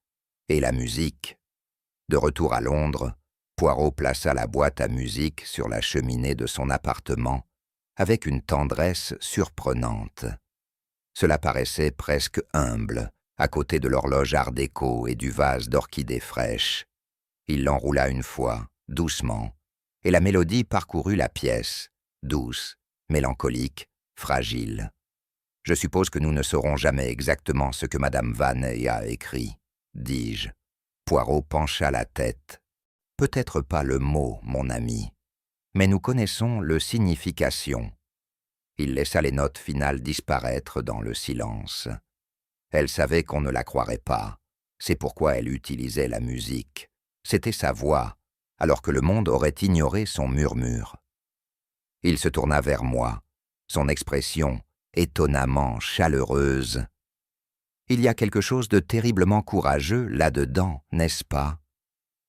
et la musique. De retour à Londres, Poirot plaça la boîte à musique sur la cheminée de son appartement avec une tendresse surprenante. Cela paraissait presque humble, à côté de l'horloge art déco et du vase d'orchidées fraîches. Il l'enroula une fois, doucement, et la mélodie parcourut la pièce, douce, mélancolique, fragile. « Je suppose que nous ne saurons jamais exactement ce que Madame Vanney a écrit, dis-je. Poirot pencha la tête. Peut-être pas le mot, mon ami, mais nous connaissons le signification. Il laissa les notes finales disparaître dans le silence. Elle savait qu'on ne la croirait pas. C'est pourquoi elle utilisait la musique. C'était sa voix, alors que le monde aurait ignoré son murmure. Il se tourna vers moi, son expression étonnamment chaleureuse. « Il y a quelque chose de terriblement courageux là-dedans, n'est-ce pas?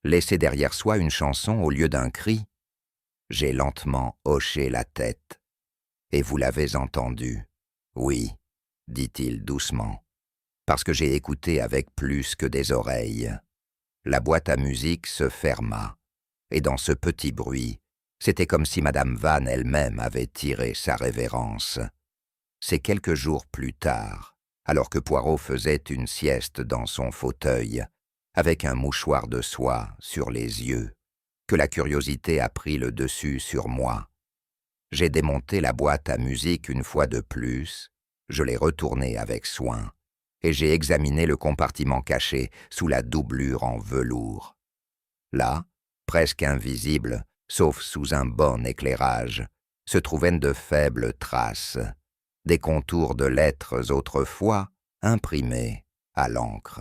Laisser derrière soi une chanson au lieu d'un cri. » J'ai lentement hoché la tête. « Et vous l'avez entendu? »« Oui, » dit-il doucement, « parce que j'ai écouté avec plus que des oreilles. » La boîte à musique se ferma, et dans ce petit bruit, c'était comme si Madame Vann elle-même avait tiré sa révérence. C'est quelques jours plus tard, alors que Poirot faisait une sieste dans son fauteuil, avec un mouchoir de soie sur les yeux, que la curiosité a pris le dessus sur moi. J'ai démonté la boîte à musique une fois de plus, je l'ai retournée avec soin, et j'ai examiné le compartiment caché sous la doublure en velours. Là, presque invisible, sauf sous un bon éclairage, se trouvaient de faibles traces, des contours de lettres autrefois imprimées à l'encre.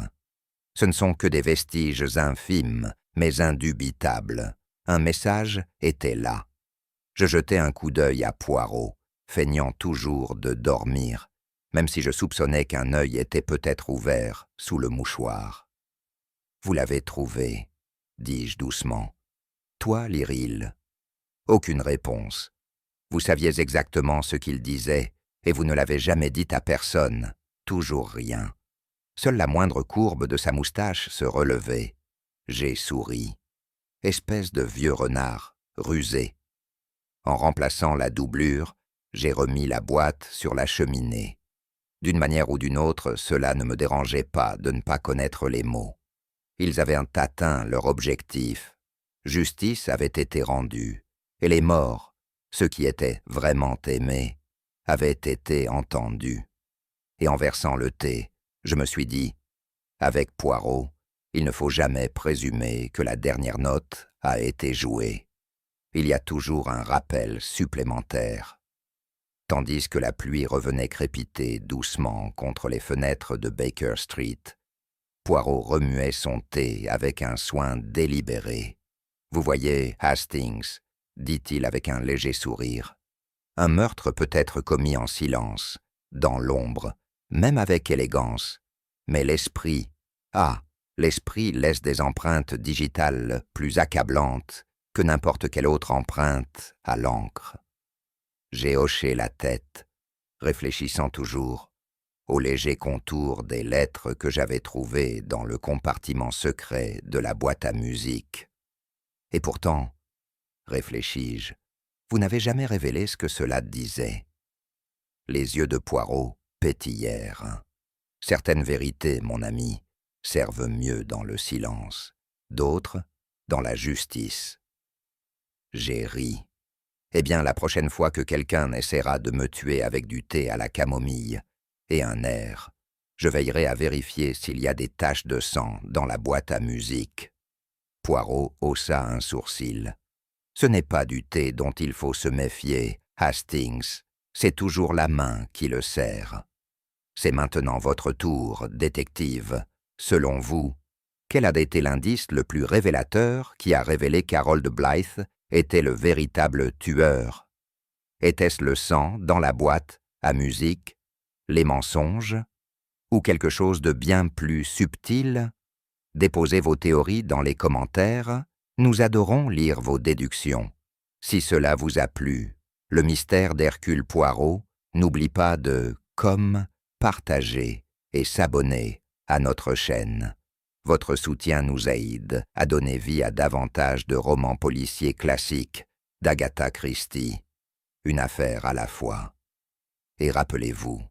Ce ne sont que des vestiges infimes, mais indubitables. Un message était là. Je jetai un coup d'œil à Poirot, feignant toujours de dormir, même si je soupçonnais qu'un œil était peut-être ouvert sous le mouchoir. « Vous l'avez trouvé, » dis-je doucement. « Toi, Lyril ?» Aucune réponse. Vous saviez exactement ce qu'il disait, et vous ne l'avez jamais dit à personne, toujours rien. Seule la moindre courbe de sa moustache se relevait. J'ai souri. Espèce de vieux renard, rusé. En remplaçant la doublure, j'ai remis la boîte sur la cheminée. D'une manière ou d'une autre, cela ne me dérangeait pas de ne pas connaître les mots. Ils avaient atteint leur objectif. Justice avait été rendue, et les morts, ceux qui étaient vraiment aimés, avaient été entendus. Et en versant le thé, je me suis dit, avec Poirot, il ne faut jamais présumer que la dernière note a été jouée. Il y a toujours un rappel supplémentaire. Tandis que la pluie revenait crépiter doucement contre les fenêtres de Baker Street, Poirot remuait son thé avec un soin délibéré. « Vous voyez, Hastings, » dit-il avec un léger sourire, « un meurtre peut être commis en silence, dans l'ombre, même avec élégance, mais l'esprit, l'esprit laisse des empreintes digitales plus accablantes que n'importe quelle autre empreinte à l'encre. » J'ai hoché la tête, réfléchissant toujours aux légers contours des lettres que j'avais trouvées dans le compartiment secret de la boîte à musique. Et pourtant, réfléchis-je, vous n'avez jamais révélé ce que cela disait. Les yeux de Poirot pétillèrent. Certaines vérités, mon ami, servent mieux dans le silence, d'autres dans la justice. J'ai ri. Eh bien, la prochaine fois que quelqu'un essaiera de me tuer avec du thé à la camomille et un air, je veillerai à vérifier s'il y a des taches de sang dans la boîte à musique. Poirot haussa un sourcil. Ce n'est pas du thé dont il faut se méfier, Hastings. C'est toujours la main qui le sert. C'est maintenant votre tour, détective. Selon vous, quel a été l'indice le plus révélateur qui a révélé qu'Harold Blythe était le véritable tueur? Était-ce le sang dans la boîte à musique, les mensonges, ou quelque chose de bien plus subtil? Déposez vos théories dans les commentaires. Nous adorons lire vos déductions. Si cela vous a plu, le mystère d'Hercule Poirot, n'oublie pas de partager et s'abonner à notre chaîne. Votre soutien nous aide à donner vie à davantage de romans policiers classiques d'Agatha Christie. Une affaire à la fois. Et rappelez-vous,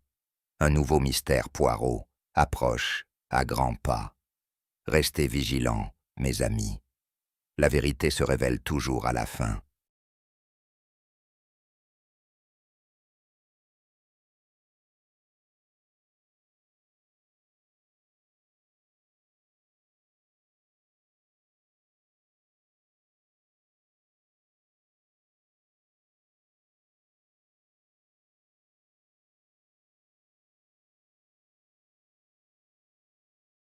un nouveau mystère Poirot approche à grands pas. Restez vigilants, mes amis. La vérité se révèle toujours à la fin.